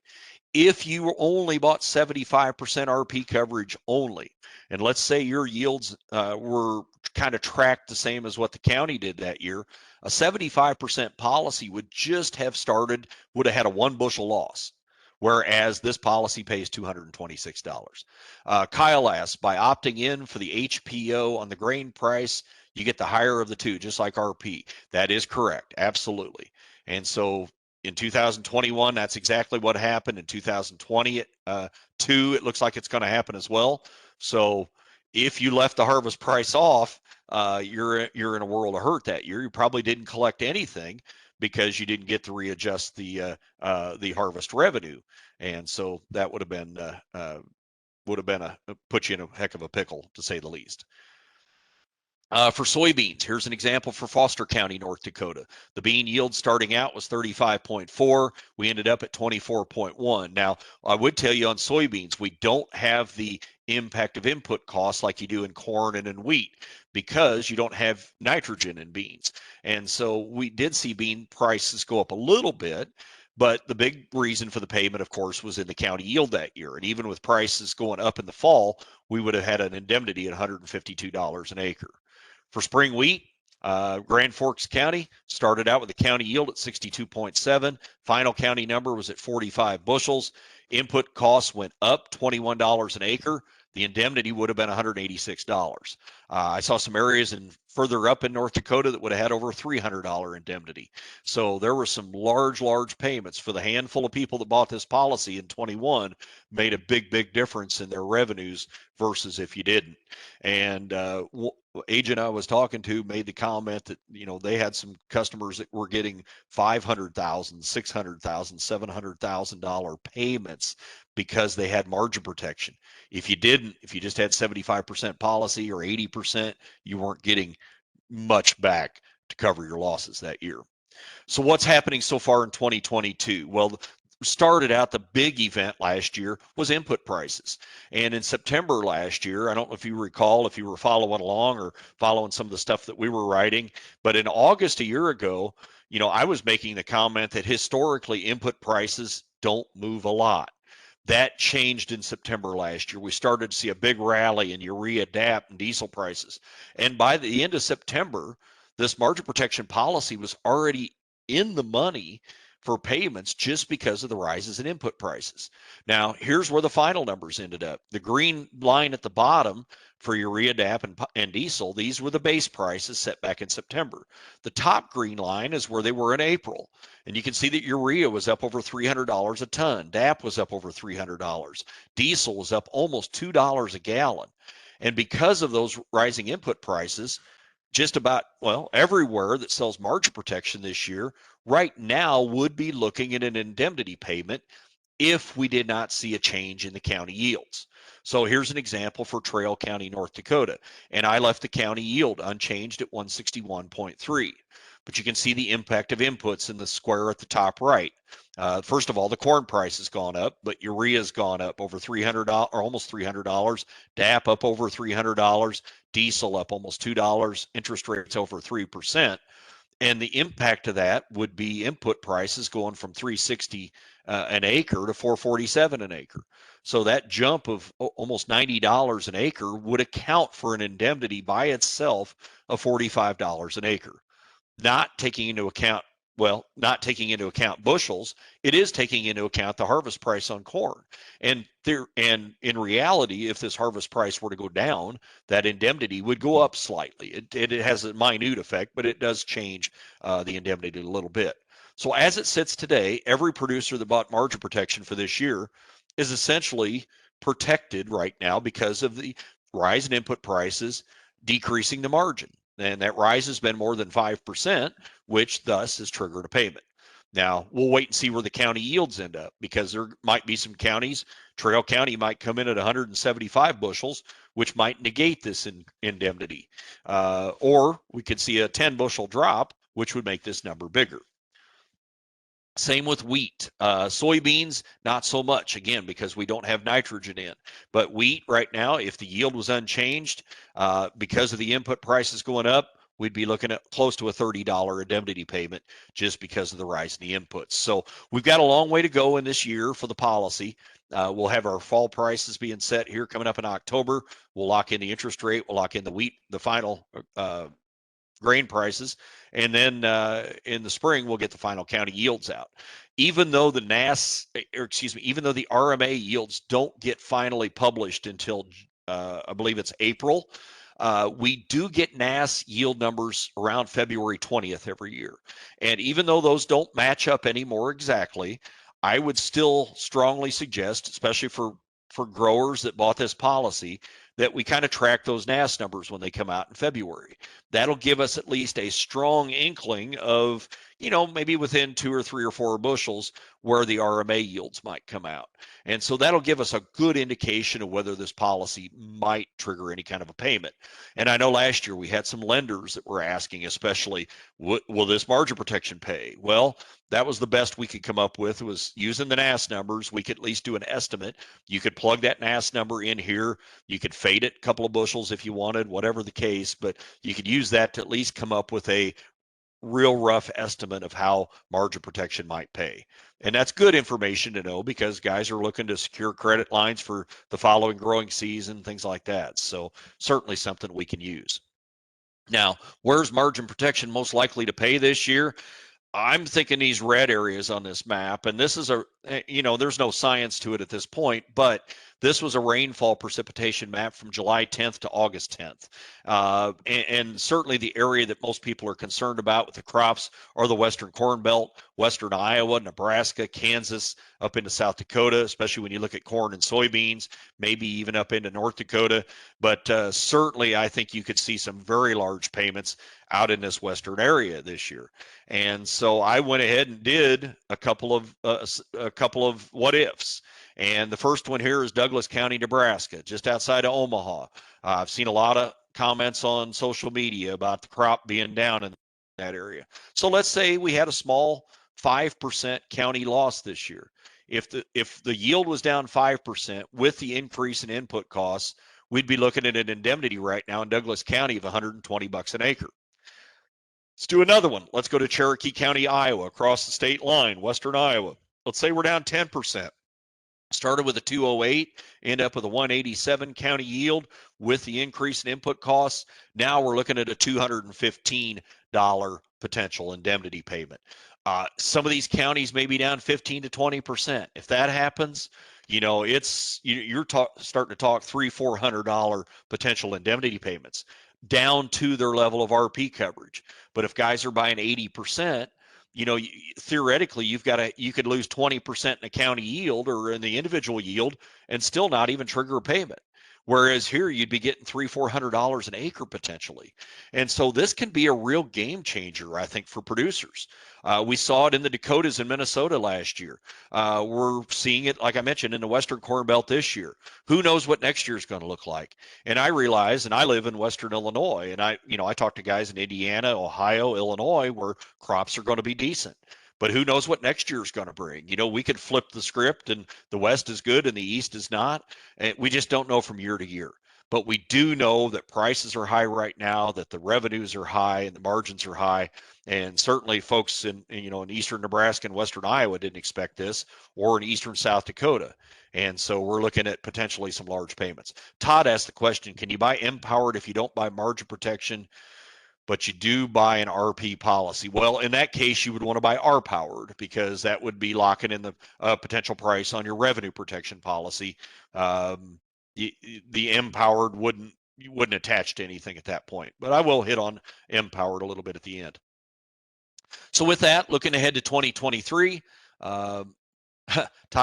If you only bought 75% RP coverage only, and let's say your yields were kind of tracked the same as what the county did that year, a 75% policy would just have would have had a 1 bushel loss, whereas this policy pays $226. Kyle asks, by opting in for the HPO on the grain price, you get the higher of the two, just like RP. That is correct, absolutely. And so in 2021, that's exactly what happened. In 2022, it looks like it's going to happen as well. So if you left the harvest price off, you're in a world of hurt that year. You probably didn't collect anything because you didn't get to readjust the harvest revenue, and so that would have been put you in a heck of a pickle, to say the least. For soybeans, here's an example for Foster County, North Dakota. The bean yield starting out was 35.4. We ended up at 24.1. Now, I would tell you on soybeans, we don't have the impact of input costs like you do in corn and in wheat because you don't have nitrogen in beans. And so we did see bean prices go up a little bit. But the big reason for the payment, of course, was in the county yield that year. And even with prices going up in the fall, we would have had an indemnity at $152 an acre. For spring wheat, Grand Forks County started out with a county yield at 62.7. Final county number was at 45 bushels. Input costs went up $21 an acre. The indemnity would have been $186. I saw some areas further up in North Dakota that would have had over $300 indemnity. So there were some large payments for the handful of people that bought this policy in 21. Made a big difference in their revenues versus if you didn't. And agent I was talking to made the comment that they had some customers that were getting $500,000, $600,000, $700,000 payments because they had margin protection. If you just had 75% policy or 80%, you weren't getting much back to cover your losses that year. So what's happening so far in 2022? Well, started out, the big event last year was input prices. And in September last year, I don't know if you recall, if you were following along or following some of the stuff that we were writing, but in August a year ago, I was making the comment that historically input prices don't move a lot. That changed in September last year. We started to see a big rally in urea, DAP, and diesel prices. And by the end of September, this margin protection policy was already in the money for payments just because of the rises in input prices. Now, here's where the final numbers ended up. The green line at the bottom for urea, DAP, and diesel, these were the base prices set back in September. The top green line is where they were in April. And you can see that urea was up over $300 a ton. DAP was up over $300. Diesel was up almost $2 a gallon. And because of those rising input prices, just about, everywhere that sells margin protection this year right now would be looking at an indemnity payment if we did not see a change in the county yields. So here's an example for Trail County, North Dakota. And I left the county yield unchanged at 161.3. But you can see the impact of inputs in the square at the top right. First of all, the corn price has gone up, but urea's gone up over $300 or almost $300. DAP up over $300. Diesel up almost $2. Interest rates over 3%. And the impact of that would be input prices going from $360 an acre to $447 an acre. So that jump of almost $90 an acre would account for an indemnity by itself of $45 an acre. Not taking into account bushels, it is taking into account the harvest price on corn. And in reality, if this harvest price were to go down, that indemnity would go up slightly. It has a minute effect, but it does change the indemnity a little bit. So as it sits today, every producer that bought margin protection for this year is essentially protected right now because of the rise in input prices decreasing the margin. And that rise has been more than 5%, which thus has triggered a payment. Now, we'll wait and see where the county yields end up, because there might be some counties. Trail County might come in at 175 bushels, which might negate this indemnity. Or we could see a 10 bushel drop, which would make this number bigger. Same with wheat. Soybeans, not so much, again, because we don't have nitrogen in. But wheat right now, if the yield was unchanged, because of the input prices going up, we'd be looking at close to a $30 indemnity payment just because of the rise in the inputs. So we've got a long way to go in this year for the policy. We'll have our fall prices being set here coming up in October. We'll lock in the interest rate. We'll lock in the wheat, the final grain prices, and then in the spring we'll get the final county yields out. Even though the even though the RMA yields don't get finally published until I believe it's April, we do get NAS yield numbers around February 20th every year. And even though those don't match up anymore exactly, I would still strongly suggest, especially for growers that bought this policy, that we kind of track those NAS numbers when they come out in February. That'll give us at least a strong inkling of, maybe within 2 or 3 or 4 bushels where the RMA yields might come out. And so that'll give us a good indication of whether this policy might trigger any kind of a payment. And I know last year we had some lenders that were asking, especially, will this margin protection pay? Well, that was the best we could come up with, was using the NAS numbers. We could at least do an estimate. You could plug that NAS number in here. You could fade it a couple of bushels if you wanted, whatever the case, but you could use that to at least come up with a real rough estimate of how margin protection might pay. And that's good information to know, because guys are looking to secure credit lines for the following growing season, things like that. So certainly something we can use. Now, where's margin protection most likely to pay this year? I'm thinking these red areas on this map, and this is there's no science to it at this point, but this was a rainfall precipitation map from July 10th to August 10th. And certainly the area that most people are concerned about with the crops are the Western Corn Belt, Western Iowa, Nebraska, Kansas, up into South Dakota, especially when you look at corn and soybeans, maybe even up into North Dakota. But certainly I think you could see some very large payments out in this Western area this year. And so I went ahead and did a couple of what ifs. And the first one here is Douglas County, Nebraska, just outside of Omaha. I've seen a lot of comments on social media about the crop being down in that area. So let's say we had a small 5% county loss this year. If the yield was down 5% with the increase in input costs, we'd be looking at an indemnity right now in Douglas County of $120 an acre. Let's do another one. Let's go to Cherokee County, Iowa, across the state line, Western Iowa. Let's say we're down 10%. Started with a 208, end up with a 187 county yield with the increase in input costs. Now we're looking at a $215 potential indemnity payment. Some of these counties may be down 15 to 20%. If that happens, you're starting to talk $300-400 potential indemnity payments down to their level of RP coverage. But if guys are buying 80%, theoretically you could lose 20% in the county yield or in the individual yield and still not even trigger a payment. Whereas here you'd be getting $300-400 an acre potentially. And so this can be a real game changer, I think, for producers. We saw it in the Dakotas and Minnesota last year. We're seeing it, like I mentioned, in the Western Corn Belt this year. Who knows what next year is going to look like? And I realize, and I live in Western Illinois, and I talk to guys in Indiana, Ohio, Illinois, where crops are going to be decent. But who knows what next year is going to bring? We could flip the script and the West is good and the East is not. And we just don't know from year to year. But we do know that prices are high right now, that the revenues are high and the margins are high. And certainly folks in eastern Nebraska and western Iowa didn't expect this, or in eastern South Dakota. And so we're looking at potentially some large payments. Todd asked the question, can you buy MPowerD if you don't buy margin protection, but you do buy an RP policy? Well, in that case, you would want to buy RPowered, because that would be locking in the potential price on your revenue protection policy. The MPowerD wouldn't attach to anything at that point. But I will hit on MPowerD a little bit at the end. So with that, looking ahead to 2023, Todd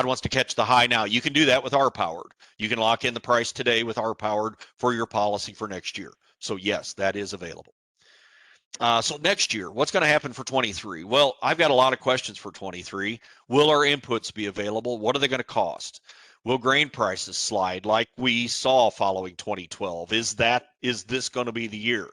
wants to catch the high now. You can do that with RPowered. You can lock in the price today with RPowered for your policy for next year. So yes, that is available. So next year, what's going to happen for 23? Well, I've got a lot of questions for 23. Will our inputs be available? What are they going to cost? Will grain prices slide like we saw following 2012? Is this going to be the year?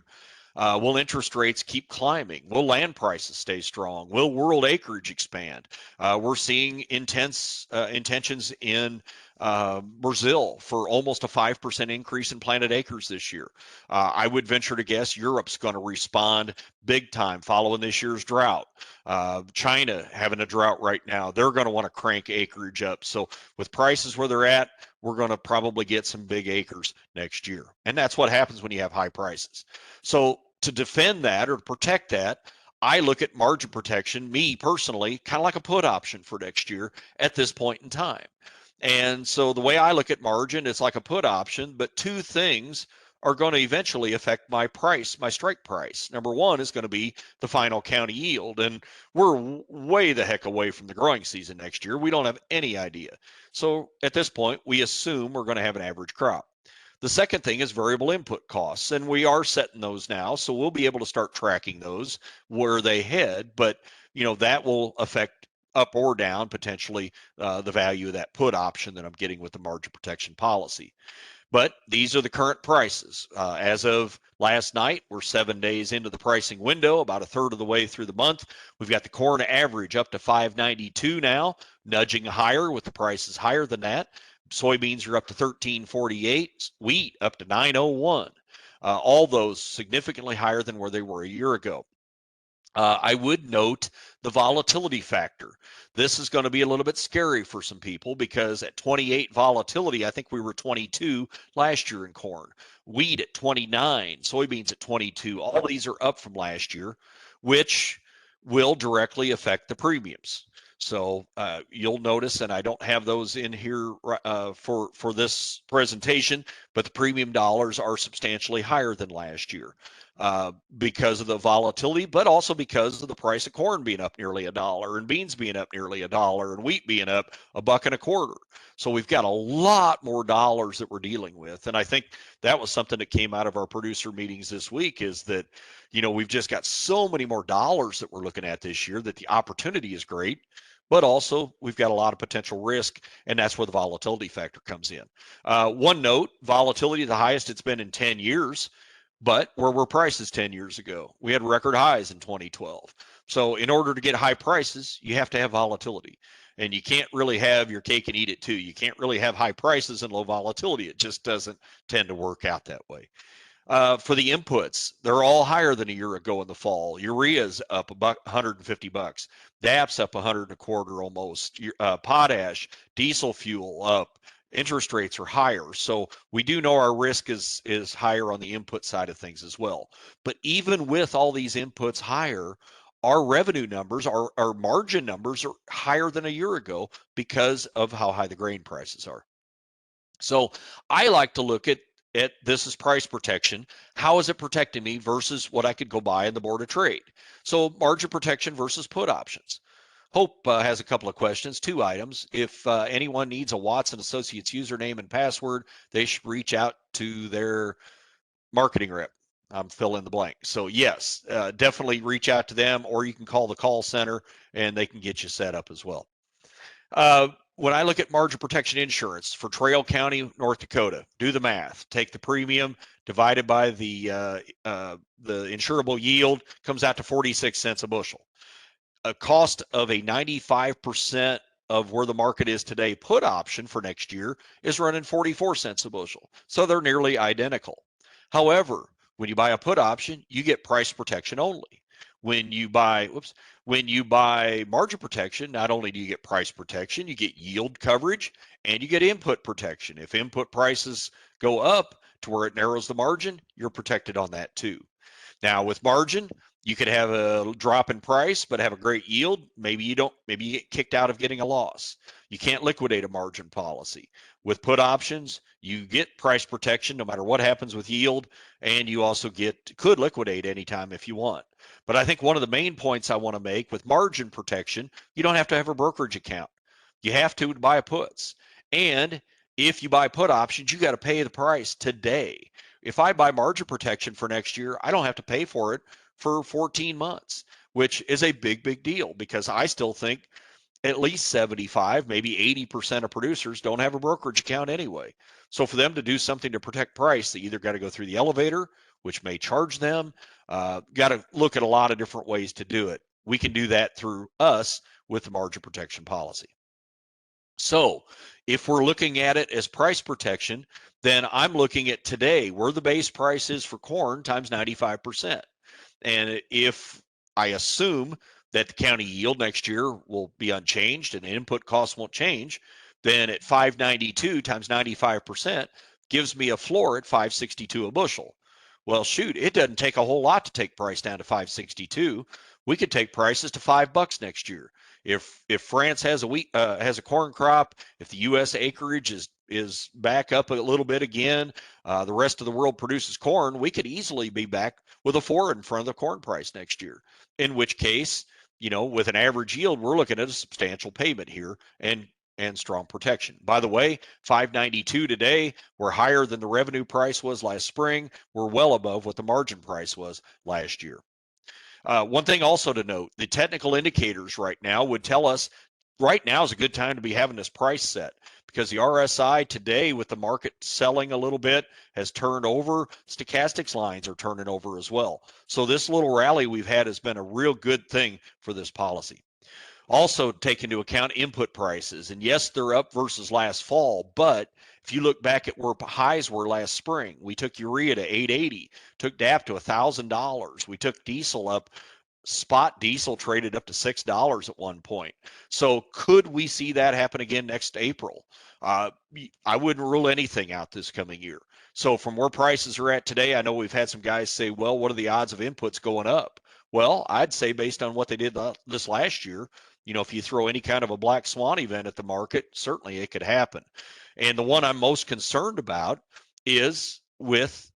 Will interest rates keep climbing? Will land prices stay strong? Will world acreage expand? We're seeing intentions in Brazil for almost a 5% increase in planted acres this year. I would venture to guess Europe's going to respond big time following this year's drought. China having a drought right now, they're going to want to crank acreage up. So with prices where they're at, we're going to probably get some big acres next year. And that's what happens when you have high prices. So to defend that or to protect that, I look at margin protection, me personally, kind of like a put option for next year at this point in time. And so the way I look at margin, it's like a put option, but two things are going to eventually affect my price, my strike price. Number one is going to be the final county yield. And we're way the heck away from the growing season next year. We don't have any idea. So at this point, we assume we're going to have an average crop. The second thing is variable input costs, and we are setting those now. So we'll be able to start tracking those where they head, but that will affect up or down potentially the value of that put option that I'm getting with the margin protection policy. But these are the current prices. As of last night, we're 7 days into the pricing window, about a third of the way through the month. We've got the corn average up to $5.92 now, nudging higher with the prices higher than that. Soybeans are up to $13.48, wheat up to $9.01. All those significantly higher than where they were a year ago. I would note the volatility factor. This is going to be a little bit scary for some people because at 28 volatility, I think we were 22 last year in corn. Wheat at 29, soybeans at 22. All these are up from last year, which will directly affect the premiums. So you'll notice, and I don't have those in here for this presentation, but the premium dollars are substantially higher than last year. Because of the volatility, but also because of the price of corn being up nearly $1 and beans being up nearly $1 and wheat being up $1.25. So we've got a lot more dollars that we're dealing with. And I think that was something that came out of our producer meetings this week is that, we've just got so many more dollars that we're looking at this year that the opportunity is great, but also we've got a lot of potential risk, and that's where the volatility factor comes in. One note, volatility the highest it's been in 10 years. But where were prices 10 years ago? We had record highs in 2012. So in order to get high prices, you have to have volatility. And you can't really have your cake and eat it too. You can't really have high prices and low volatility. It just doesn't tend to work out that way. For the inputs, they're all higher than a year ago in the fall. Urea's up $150. DAP's up 125 almost. Potash, diesel fuel up. Interest rates are higher. So we do know our risk is higher on the input side of things as well. But even with all these inputs higher, our revenue numbers, our margin numbers are higher than a year ago because of how high the grain prices are. So I like to look at this as price protection. How is it protecting me versus what I could go buy in the board of trade? So margin protection versus put options. Hope has a couple of questions, 2 items. If anyone needs a Watson Associates username and password, they should reach out to their marketing rep. I'm fill in the blank. So yes, definitely reach out to them, or you can call the call center and they can get you set up as well. When I look at margin protection insurance for Trail County, North Dakota, do the math. Take the premium divided by the insurable yield, comes out to 46 cents a bushel. A cost of a 95% of where the market is today put option for next year is running 44 cents a bushel. So they're nearly identical. However, when you buy a put option, you get price protection only. When you buy margin protection, not only do you get price protection, you get yield coverage and you get input protection. If input prices go up to where it narrows the margin, you're protected on that too. Now with margin, you could have a drop in price, but have a great yield. Maybe you don't, maybe you get kicked out of getting a loss. You can't liquidate a margin policy. With put options, you get price protection no matter what happens with yield, and you also could liquidate anytime if you want. But I think one of the main points I want to make with margin protection, you don't have to have a brokerage account. You have to buy puts. And if you buy put options, you got to pay the price today. If I buy margin protection for next year, I don't have to pay for it for 14 months, which is a big deal because I still think at least 75, maybe 80% of producers don't have a brokerage account anyway. So for them to do something to protect price, they either got to go through the elevator, which may charge them, got to look at a lot of different ways to do it. We can do that through us with the margin protection policy. So if we're looking at it as price protection, then I'm looking at today where the base price is for corn times 95%. And if I assume that the county yield next year will be unchanged and the input costs won't change, then at 592 times 95% gives me a floor at 562 a bushel. Well, shoot, it doesn't take a whole lot to take price down to 562. We could take prices to $5 next year. If France has a corn crop, if the U.S. acreage is back up a little bit again, the rest of the world produces corn, we could easily be back with a 4 in front of the corn price next year. In which case, with an average yield, we're looking at a substantial payment here and strong protection. By the way, 592 today, we're higher than the revenue price was last spring. We're well above what the margin price was last year. One thing also to note, the technical indicators right now would tell us right now is a good time to be having this price set because the RSI today with the market selling a little bit has turned over. Stochastics lines are turning over as well. So this little rally we've had has been a real good thing for this policy. Also take into account input prices. And yes, they're up versus last fall, but if you look back at where highs were last spring, we took urea to 880, took DAP to $1,000. We took diesel up. Spot diesel traded up to $6 at one point. So could we see that happen again next April? I wouldn't rule anything out this coming year. So from where prices are at today, I know we've had some guys say, well, what are the odds of inputs going up? Well, I'd say based on what they did this last year, if you throw any kind of a black swan event at the market, certainly it could happen. And the one I'm most concerned about is with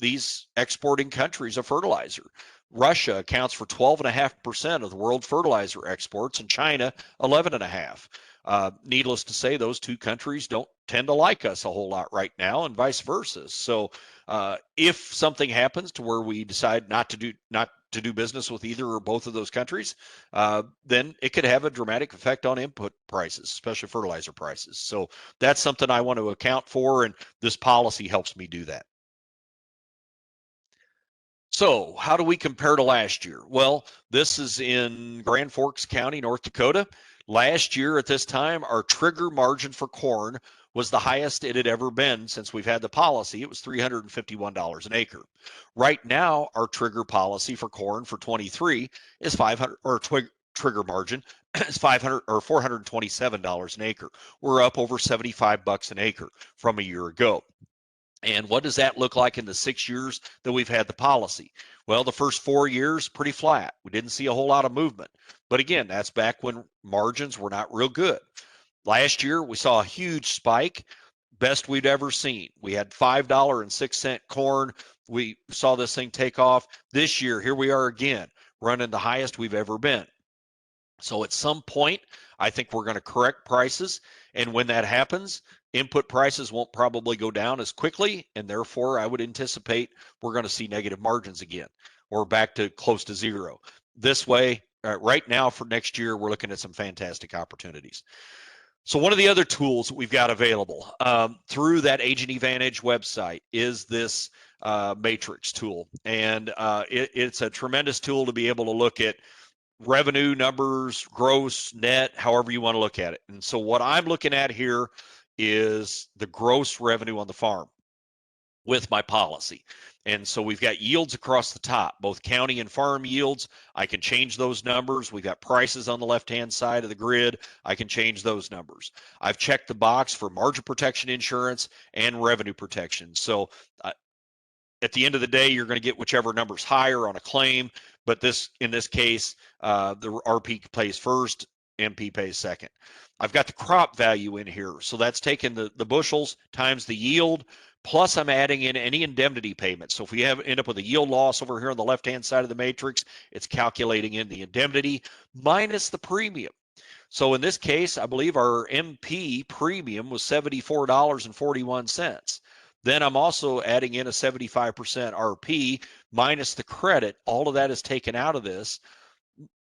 these exporting countries of fertilizer. Russia accounts for 12.5% of the world fertilizer exports, and China 11.5%. Needless to say, those two countries don't tend to like us a whole lot right now, and vice versa. So, if something happens to where we decide not to do business with either or both of those countries, then it could have a dramatic effect on input prices, especially fertilizer prices. So that's something I want to account for, and this policy helps me do that. So how do we compare to last year? Well, this is in Grand Forks County, North Dakota. Last year at this time, our trigger margin for corn was the highest it had ever been since we've had the policy. It was $351 an acre. Right now, our trigger policy for corn for 23 is 500, or trigger margin is 500 or $427 an acre. We're up over $75 an acre from a year ago. And what does that look like in the 6 years that we've had the policy? Well, the first 4 years, pretty flat. We didn't see a whole lot of movement. But again, that's back when margins were not real good. Last year, we saw a huge spike, best we'd ever seen. We had $5.06 corn. We saw this thing take off. This year, here we are again, running the highest we've ever been. So at some point, I think we're going to correct prices. And when that happens, input prices won't probably go down as quickly. And therefore, I would anticipate we're going to see negative margins again or back to close to zero. This way, right now for next year, we're looking at some fantastic opportunities. So one of the other tools that we've got available through that Agent Advantage website is this matrix tool. And it's a tremendous tool to be able to look at revenue numbers, gross, net, however you want to look at it. And so what I'm looking at here is the gross revenue on the farm with my policy. And so we've got yields across the top, both county and farm yields. I can change those numbers. We've got prices on the left-hand side of the grid. I can change those numbers. I've checked the box for margin protection insurance and revenue protection. So at the end of the day, you're going to get whichever number's higher on a claim. But in this case, the RP pays first. MP pays second. I've got the crop value in here. So that's taking the bushels times the yield, plus I'm adding in any indemnity payments. So if we end up with a yield loss over here on the left-hand side of the matrix, it's calculating in the indemnity minus the premium. So in this case, I believe our MP premium was $74.41. Then I'm also adding in a 75% RP minus the credit. All of that is taken out of this.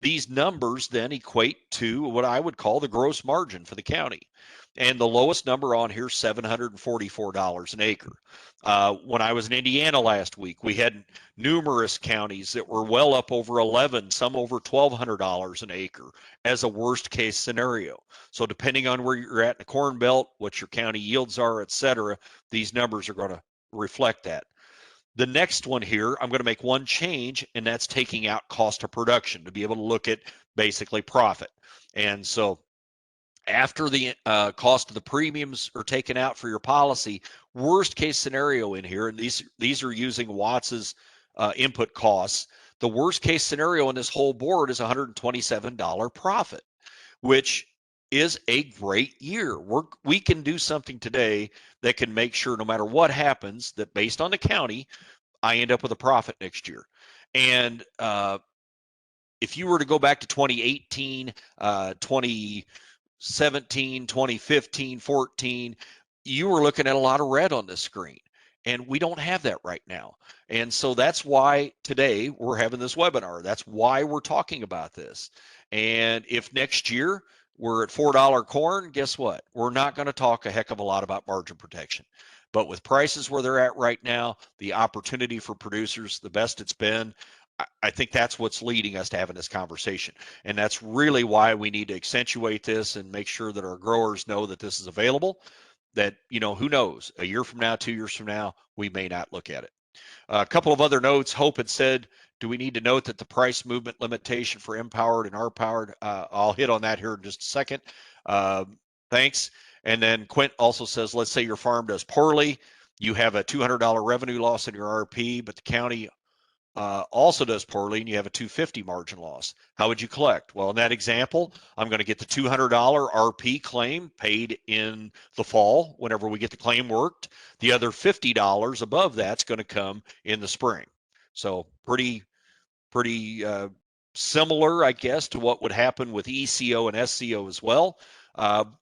These numbers then equate to what I would call the gross margin for the county. And the lowest number on here is $744 an acre. When I was in Indiana last week, we had numerous counties that were well up over 11, some over $1,200 an acre as a worst case scenario. So depending on where you're at in the Corn Belt, what your county yields are, et cetera, these numbers are going to reflect that. The next one here, I'm going to make one change, and that's taking out cost of production to be able to look at basically profit. And so after the cost of the premiums are taken out for your policy, worst case scenario in here, and these are using Watts's input costs, the worst case scenario in this whole board is $127 profit, which is a great year. We can do something today that can make sure no matter what happens, that based on the county, I end up with a profit next year. And if you were to go back to 2018, 2017, 2015, 14, you were looking at a lot of red on this screen. And we don't have that right now. And so that's why today we're having this webinar. That's why we're talking about this. And if next year we're at $4 corn, guess what? We're not going to talk a heck of a lot about margin protection. But with prices where they're at right now, the opportunity for producers, the best it's been, I think that's what's leading us to having this conversation. And that's really why we need to accentuate this and make sure that our growers know that this is available, that, who knows, a year from now, 2 years from now, we may not look at it. A couple of other notes. Hope had said, do we need to note that the price movement limitation for MPowerD and RPowerD? I'll hit on that here in just a second. Thanks. And then Quint also says, let's say your farm does poorly. You have a $200 revenue loss in your RP, but the county also does poorly and you have a $250 margin loss. How would you collect? Well, in that example, I'm going to get the $200 RP claim paid in the fall whenever we get the claim worked. The other $50 above that's going to come in the spring. So pretty similar, I guess, to what would happen with ECO and SCO as well.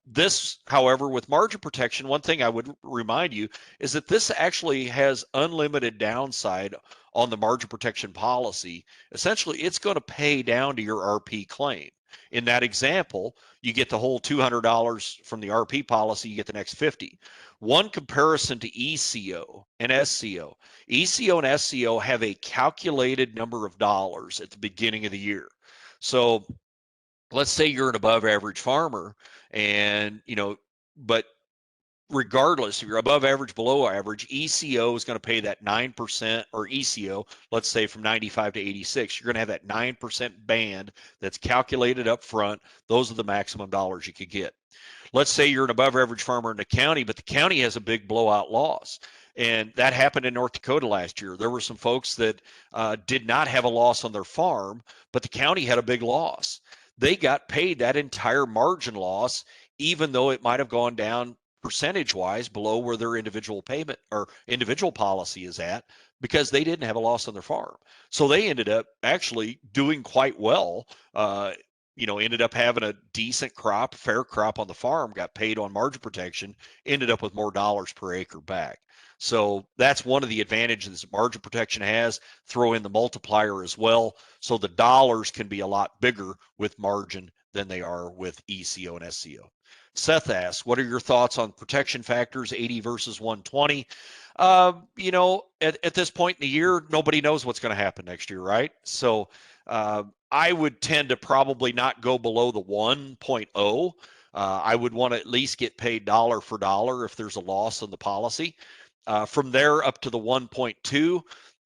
This, however, with margin protection, one thing I would remind you is that this actually has unlimited downside on the margin protection policy. Essentially, it's going to pay down to your RP claim. In that example, you get the whole $200 from the RP policy, you get the next $50. One comparison to ECO and SCO. ECO and SCO have a calculated number of dollars at the beginning of the year. So let's say you're an above average farmer and, but regardless if you're above average, below average, ECO is going to pay that 9%, or ECO, let's say from 95 to 86, you're going to have that 9% band that's calculated up front. Those are the maximum dollars you could get. Let's say you're an above average farmer in the county, but the county has a big blowout loss. And that happened in North Dakota last year. There were some folks that did not have a loss on their farm, but the county had a big loss. They got paid that entire margin loss, even though it might have gone down percentage-wise below where their individual payment or individual policy is at, because they didn't have a loss on their farm. So they ended up actually doing quite well. Ended up having a decent crop, fair crop on the farm, got paid on margin protection, ended up with more dollars per acre back. So that's one of the advantages margin protection has. Throw in the multiplier as well. So the dollars can be a lot bigger with margin than they are with ECO and SCO. Seth asks, what are your thoughts on protection factors, 80 versus 120? At this point in the year, nobody knows what's going to happen next year, right? So I would tend to probably not go below the 1.0. I would want to at least get paid dollar for dollar if there's a loss in the policy. From there up to the 1.2,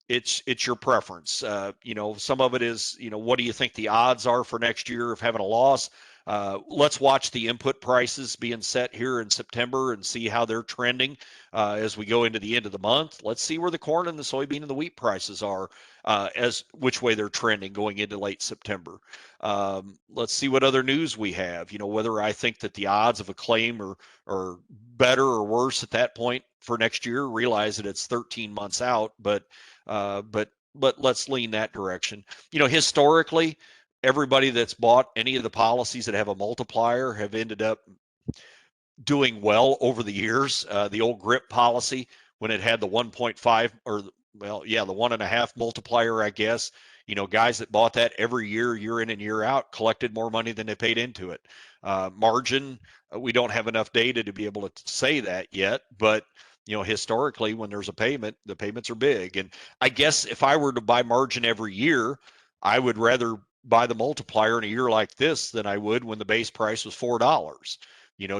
it's your preference. Some of it is, what do you think the odds are for next year of having a loss? Let's watch the input prices being set here in September and see how they're trending as we go into the end of the month. Let's see where the corn and the soybean and the wheat prices are, as which way they're trending going into late September. Let's see what other news we have. Whether I think that the odds of a claim are better or worse at that point for next year. Realize that it's 13 months out, but let's lean that direction. Historically, everybody that's bought any of the policies that have a multiplier have ended up doing well over the years. The old GRIP policy, when it had the 1.5 or the 1.5 multiplier, I guess, guys that bought that every year in and year out, collected more money than they paid into it. Margin, we don't have enough data to be able to say that yet, but historically, when there's a payment, the payments are big. And I guess if I were to buy margin every year, I would rather buy the multiplier in a year like this than I would when the base price was $4.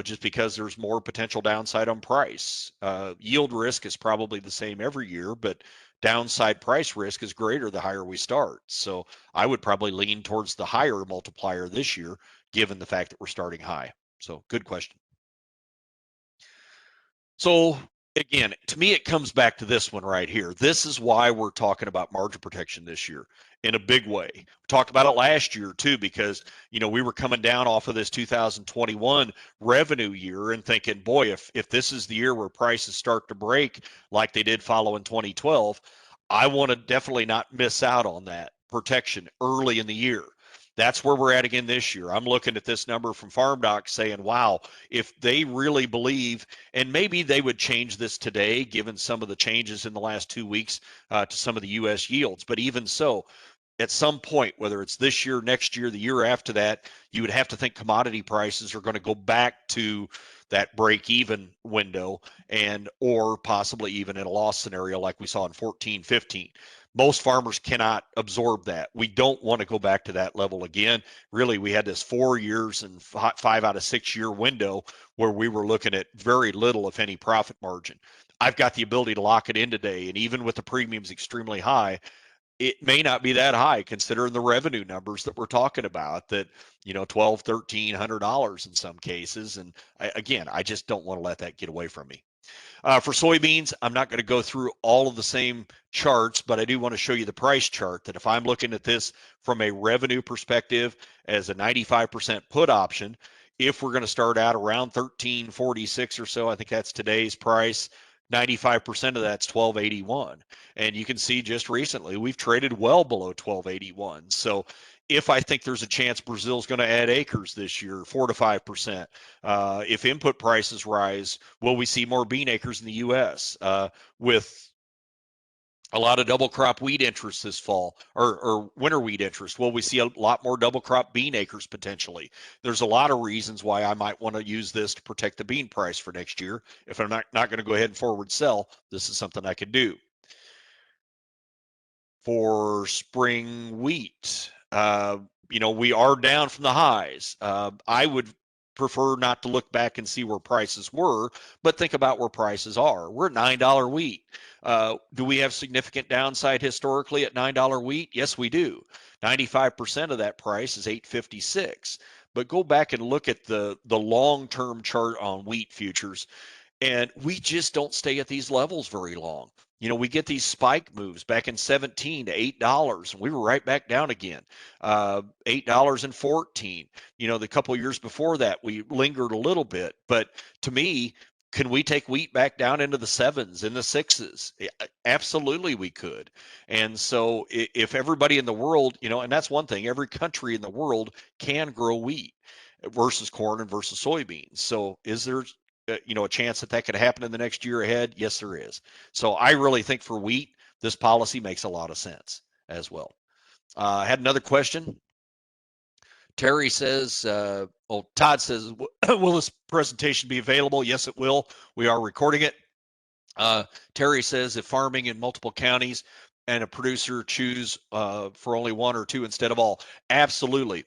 Just because there's more potential downside on price. Yield risk is probably the same every year, but downside price risk is greater the higher we start. So I would probably lean towards the higher multiplier this year, given the fact that we're starting high. So good question. So again, to me, it comes back to this one right here. This is why we're talking about margin protection this year in a big way. We talked about it last year too, because we were coming down off of this 2021 revenue year and thinking, boy, if this is the year where prices start to break like they did following 2012, I want to definitely not miss out on that protection early in the year. That's where we're at again this year. I'm looking at this number from FarmDoc saying, wow, if they really believe, and maybe they would change this today, given some of the changes in the last 2 weeks to some of the U.S. yields. But even so, at some point, whether it's this year, next year, the year after that, you would have to think commodity prices are going to go back to that break-even window, and or possibly even in a loss scenario like we saw in 14, 15. Most farmers cannot absorb that. We don't want to go back to that level again. Really, we had this 4 years and 5 out of 6 year window where we were looking at very little, if any, profit margin. I've got the ability to lock it in today, and even with the premiums extremely high, it may not be that high considering the revenue numbers that we're talking about, that $1,200, $1,300 in some cases. And I just don't want to let that get away from me. For soybeans, I'm not going to go through all of the same charts, but I do want to show you the price chart, that if I'm looking at this from a revenue perspective as a 95% put option, if we're going to start out around 1346 or so, I think that's today's price, 95% of that's 1281. And you can see just recently we've traded well below 1281. So if I think there's a chance Brazil's going to add acres this year, 4 to 5%. If input prices rise, will we see more bean acres in the U.S. With a lot of double crop wheat interest this fall, or winter wheat interest? Will we see a lot more double crop bean acres potentially? There's a lot of reasons why I might want to use this to protect the bean price for next year. If I'm not going to go ahead and forward sell, this is something I could do. For spring wheat, we are down from the highs. I would prefer not to look back and see where prices were, but think about where prices are. We're at $9 wheat. Do we have significant downside historically at $9 wheat? Yes, we do. 95% of that price is $8.56. But go back and look at the long-term chart on wheat futures, and we just don't stay at these levels very long. We get these spike moves back in 17 to $8, and we were right back down again. $8.14. The couple of years before that, we lingered a little bit. But to me, can we take wheat back down into the sevens, in the sixes? Absolutely, we could. And so if everybody in the world, and that's one thing, every country in the world can grow wheat versus corn and versus soybeans. So is there a chance that could happen in the next year ahead? Yes, there is. So I really think for wheat, this policy makes a lot of sense as well. I had another question. Terry says, Todd says, will this presentation be available? Yes, it will. We are recording it. Terry says, if farming in multiple counties and a producer choose for only one or two instead of all, absolutely.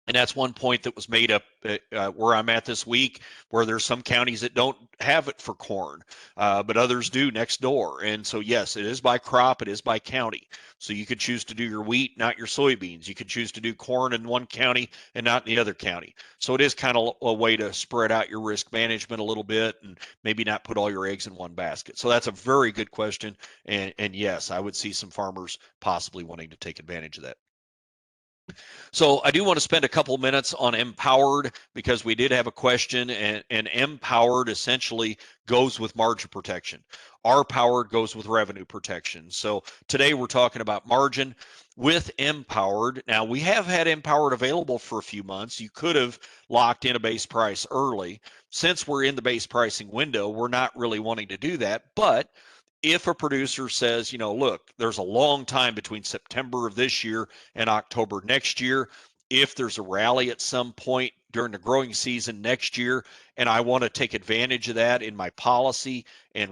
And that's one point that was made up where I'm at this week, where there's some counties that don't have it for corn, but others do next door. And so, yes, it is by crop, it is by county. So you could choose to do your wheat, not your soybeans. You could choose to do corn in one county and not in the other county. So it is kind of a way to spread out your risk management a little bit and maybe not put all your eggs in one basket. So that's a very good question. And yes, I would see some farmers possibly wanting to take advantage of that. So I do want to spend a couple minutes on MPowerD because we did have a question, and MPowerD essentially goes with margin protection. RPowerD goes with revenue protection. So today we're talking about margin with MPowerD. Now we have had MPowerD available for a few months. You could have locked in a base price early. Since we're in the base pricing window, we're not really wanting to do that, but if a producer says, look, there's a long time between September of this year and October next year, if there's a rally at some point during the growing season next year, and I want to take advantage of that in my policy and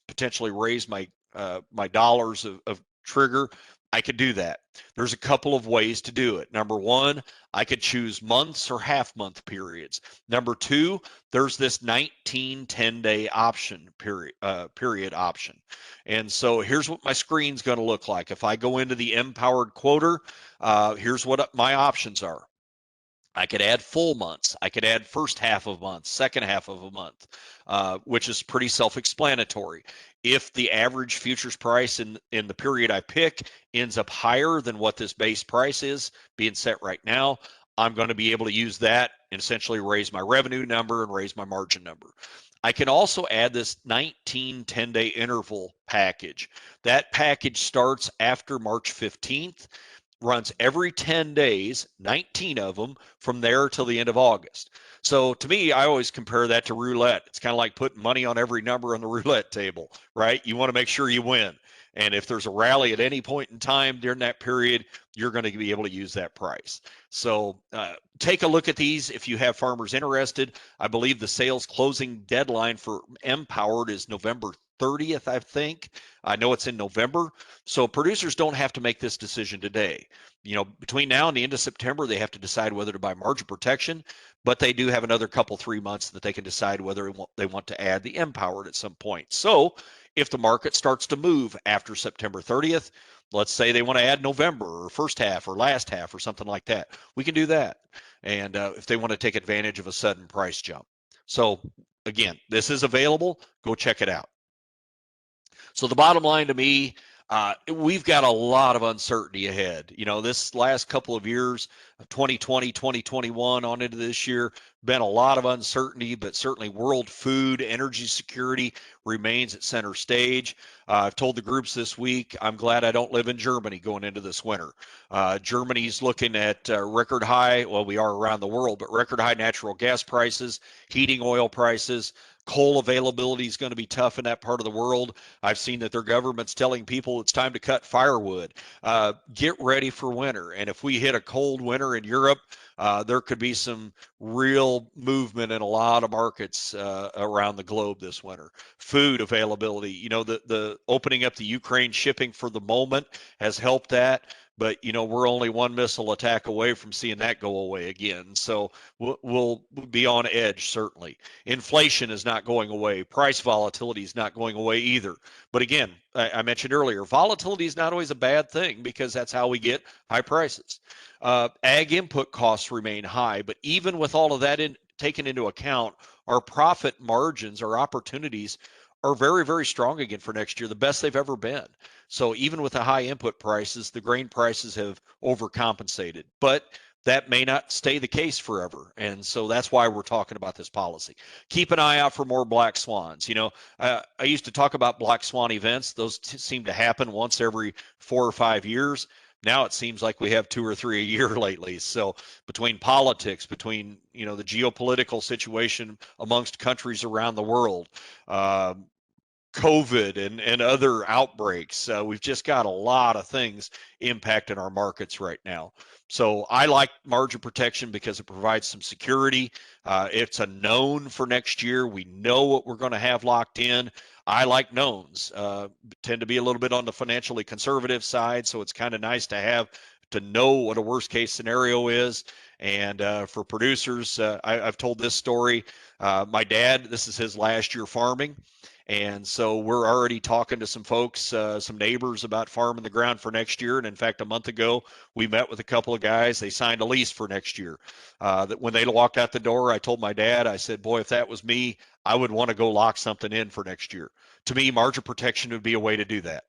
potentially raise my my dollars of trigger, I could do that. There's a couple of ways to do it. Number one, I could choose months or half month periods. Number two, there's this 19 10-day option period option. And so here's what my screen's going to look like. If I go into the MPowerD quoter, here's what my options are. I could add full months. I could add first half of a month, second half of a month, which is pretty self-explanatory. If the average futures price in the period I pick ends up higher than what this base price is being set right now, I'm going to be able to use that and essentially raise my revenue number and raise my margin number. I can also add this 19 10-day interval package. That package starts after March 15th, runs every 10 days, 19 of them from there till the end of August. So to me, I always compare that to roulette. It's kind of like putting money on every number on the roulette table, right? You want to make sure you win. And if there's a rally at any point in time during that period, you're going to be able to use that price. So take a look at these if you have farmers interested. I believe the sales closing deadline for MPowerD is November 30th, I think. I know it's in November. So producers don't have to make this decision today. Between now and the end of September, they have to decide whether to buy margin protection, but they do have another couple, 3 months that they can decide whether they want to add the MPowerD at some point. So if the market starts to move after September 30th, let's say they want to add November or first half or last half or something like that, we can do that. And if they want to take advantage of a sudden price jump. So again, this is available. Go check it out. So the bottom line to me, we've got a lot of uncertainty ahead. This last couple of years, 2020, 2021 on into this year, been a lot of uncertainty, but certainly world food, energy security remains at center stage. I've told the groups this week, I'm glad I don't live in Germany going into this winter. Germany's looking at record high, well, we are around the world, but record high natural gas prices, heating oil prices. Coal availability is going to be tough in that part of the world. I've seen that their government's telling people it's time to cut firewood. Get ready for winter. And if we hit a cold winter in Europe, there could be some real movement in a lot of markets around the globe this winter. Food availability, the opening up the Ukraine shipping for the moment has helped that. But, we're only one missile attack away from seeing that go away again. So we'll be on edge, certainly. Inflation is not going away. Price volatility is not going away either. But again, I mentioned earlier, volatility is not always a bad thing because that's how we get high prices. Ag input costs remain high, but even with all of that taken into account, our profit margins, our opportunities are very, very strong again for next year, the best they've ever been. So even with the high input prices, the grain prices have overcompensated. But that may not stay the case forever. And so that's why we're talking about this policy. Keep an eye out for more black swans. I used to talk about black swan events. Those seem to happen once every 4 or 5 years. Now it seems like we have 2 or 3 a year lately. So between politics, between the geopolitical situation amongst countries around the world, COVID and other outbreaks, we've just got a lot of things impacting our markets right now. So I like margin protection because it provides some security. It's a known for next year. We know what we're going to have locked in. I like knowns, tend to be a little bit on the financially conservative side. So it's kind of nice to have to know what a worst case scenario is. And for producers, I've told this story. My dad, this is his last year farming. And so we're already talking to some folks, some neighbors about farming the ground for next year. And in fact, a month ago, we met with a couple of guys. They signed a lease for next year. That when they walked out the door, I told my dad, I said, boy, if that was me, I would want to go lock something in for next year. To me, margin protection would be a way to do that.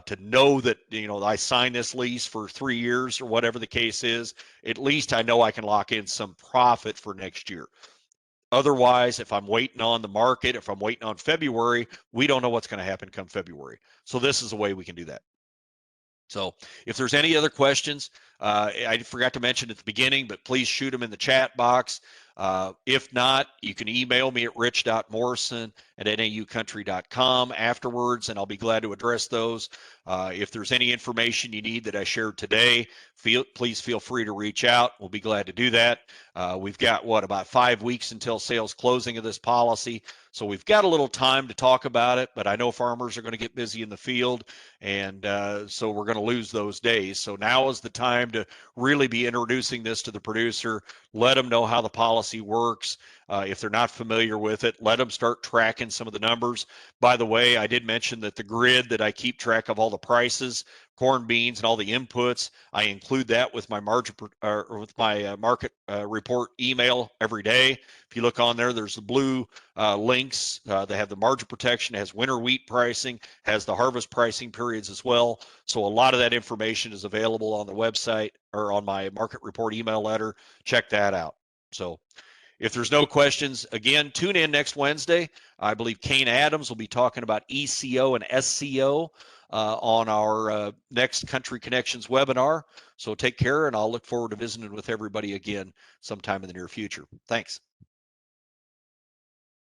To know that, I signed this lease for 3 years or whatever the case is, at least I know I can lock in some profit for next year. Otherwise, if I'm waiting on the market, if I'm waiting on February, we don't know what's going to happen come February. So this is a way we can do that. So if there's any other questions, I forgot to mention at the beginning, but please shoot them in the chat box. If not, you can email me at rich.morrison@naucountry.com afterwards, and I'll be glad to address those. If there's any information you need that I shared today, please feel free to reach out. We'll be glad to do that. We've got, about 5 weeks until sales closing of this policy. So we've got a little time to talk about it, but I know farmers are going to get busy in the field, and so we're going to lose those days. So now is the time to really be introducing this to the producer, let them know how the policy works. If they're not familiar with it, let them start tracking some of the numbers. By the way, I did mention that the grid that I keep track of all the prices, corn, beans, and all the inputs, I include that with my market report email every day. If you look on there, there's the blue links. They have the margin protection, has winter wheat pricing, has the harvest pricing periods as well. So a lot of that information is available on the website or on my market report email letter. Check that out. So if there's no questions, again, tune in next Wednesday. I believe Kane Adams will be talking about ECO and SCO on our next Country Connections webinar. So take care, and I'll look forward to visiting with everybody again sometime in the near future. Thanks.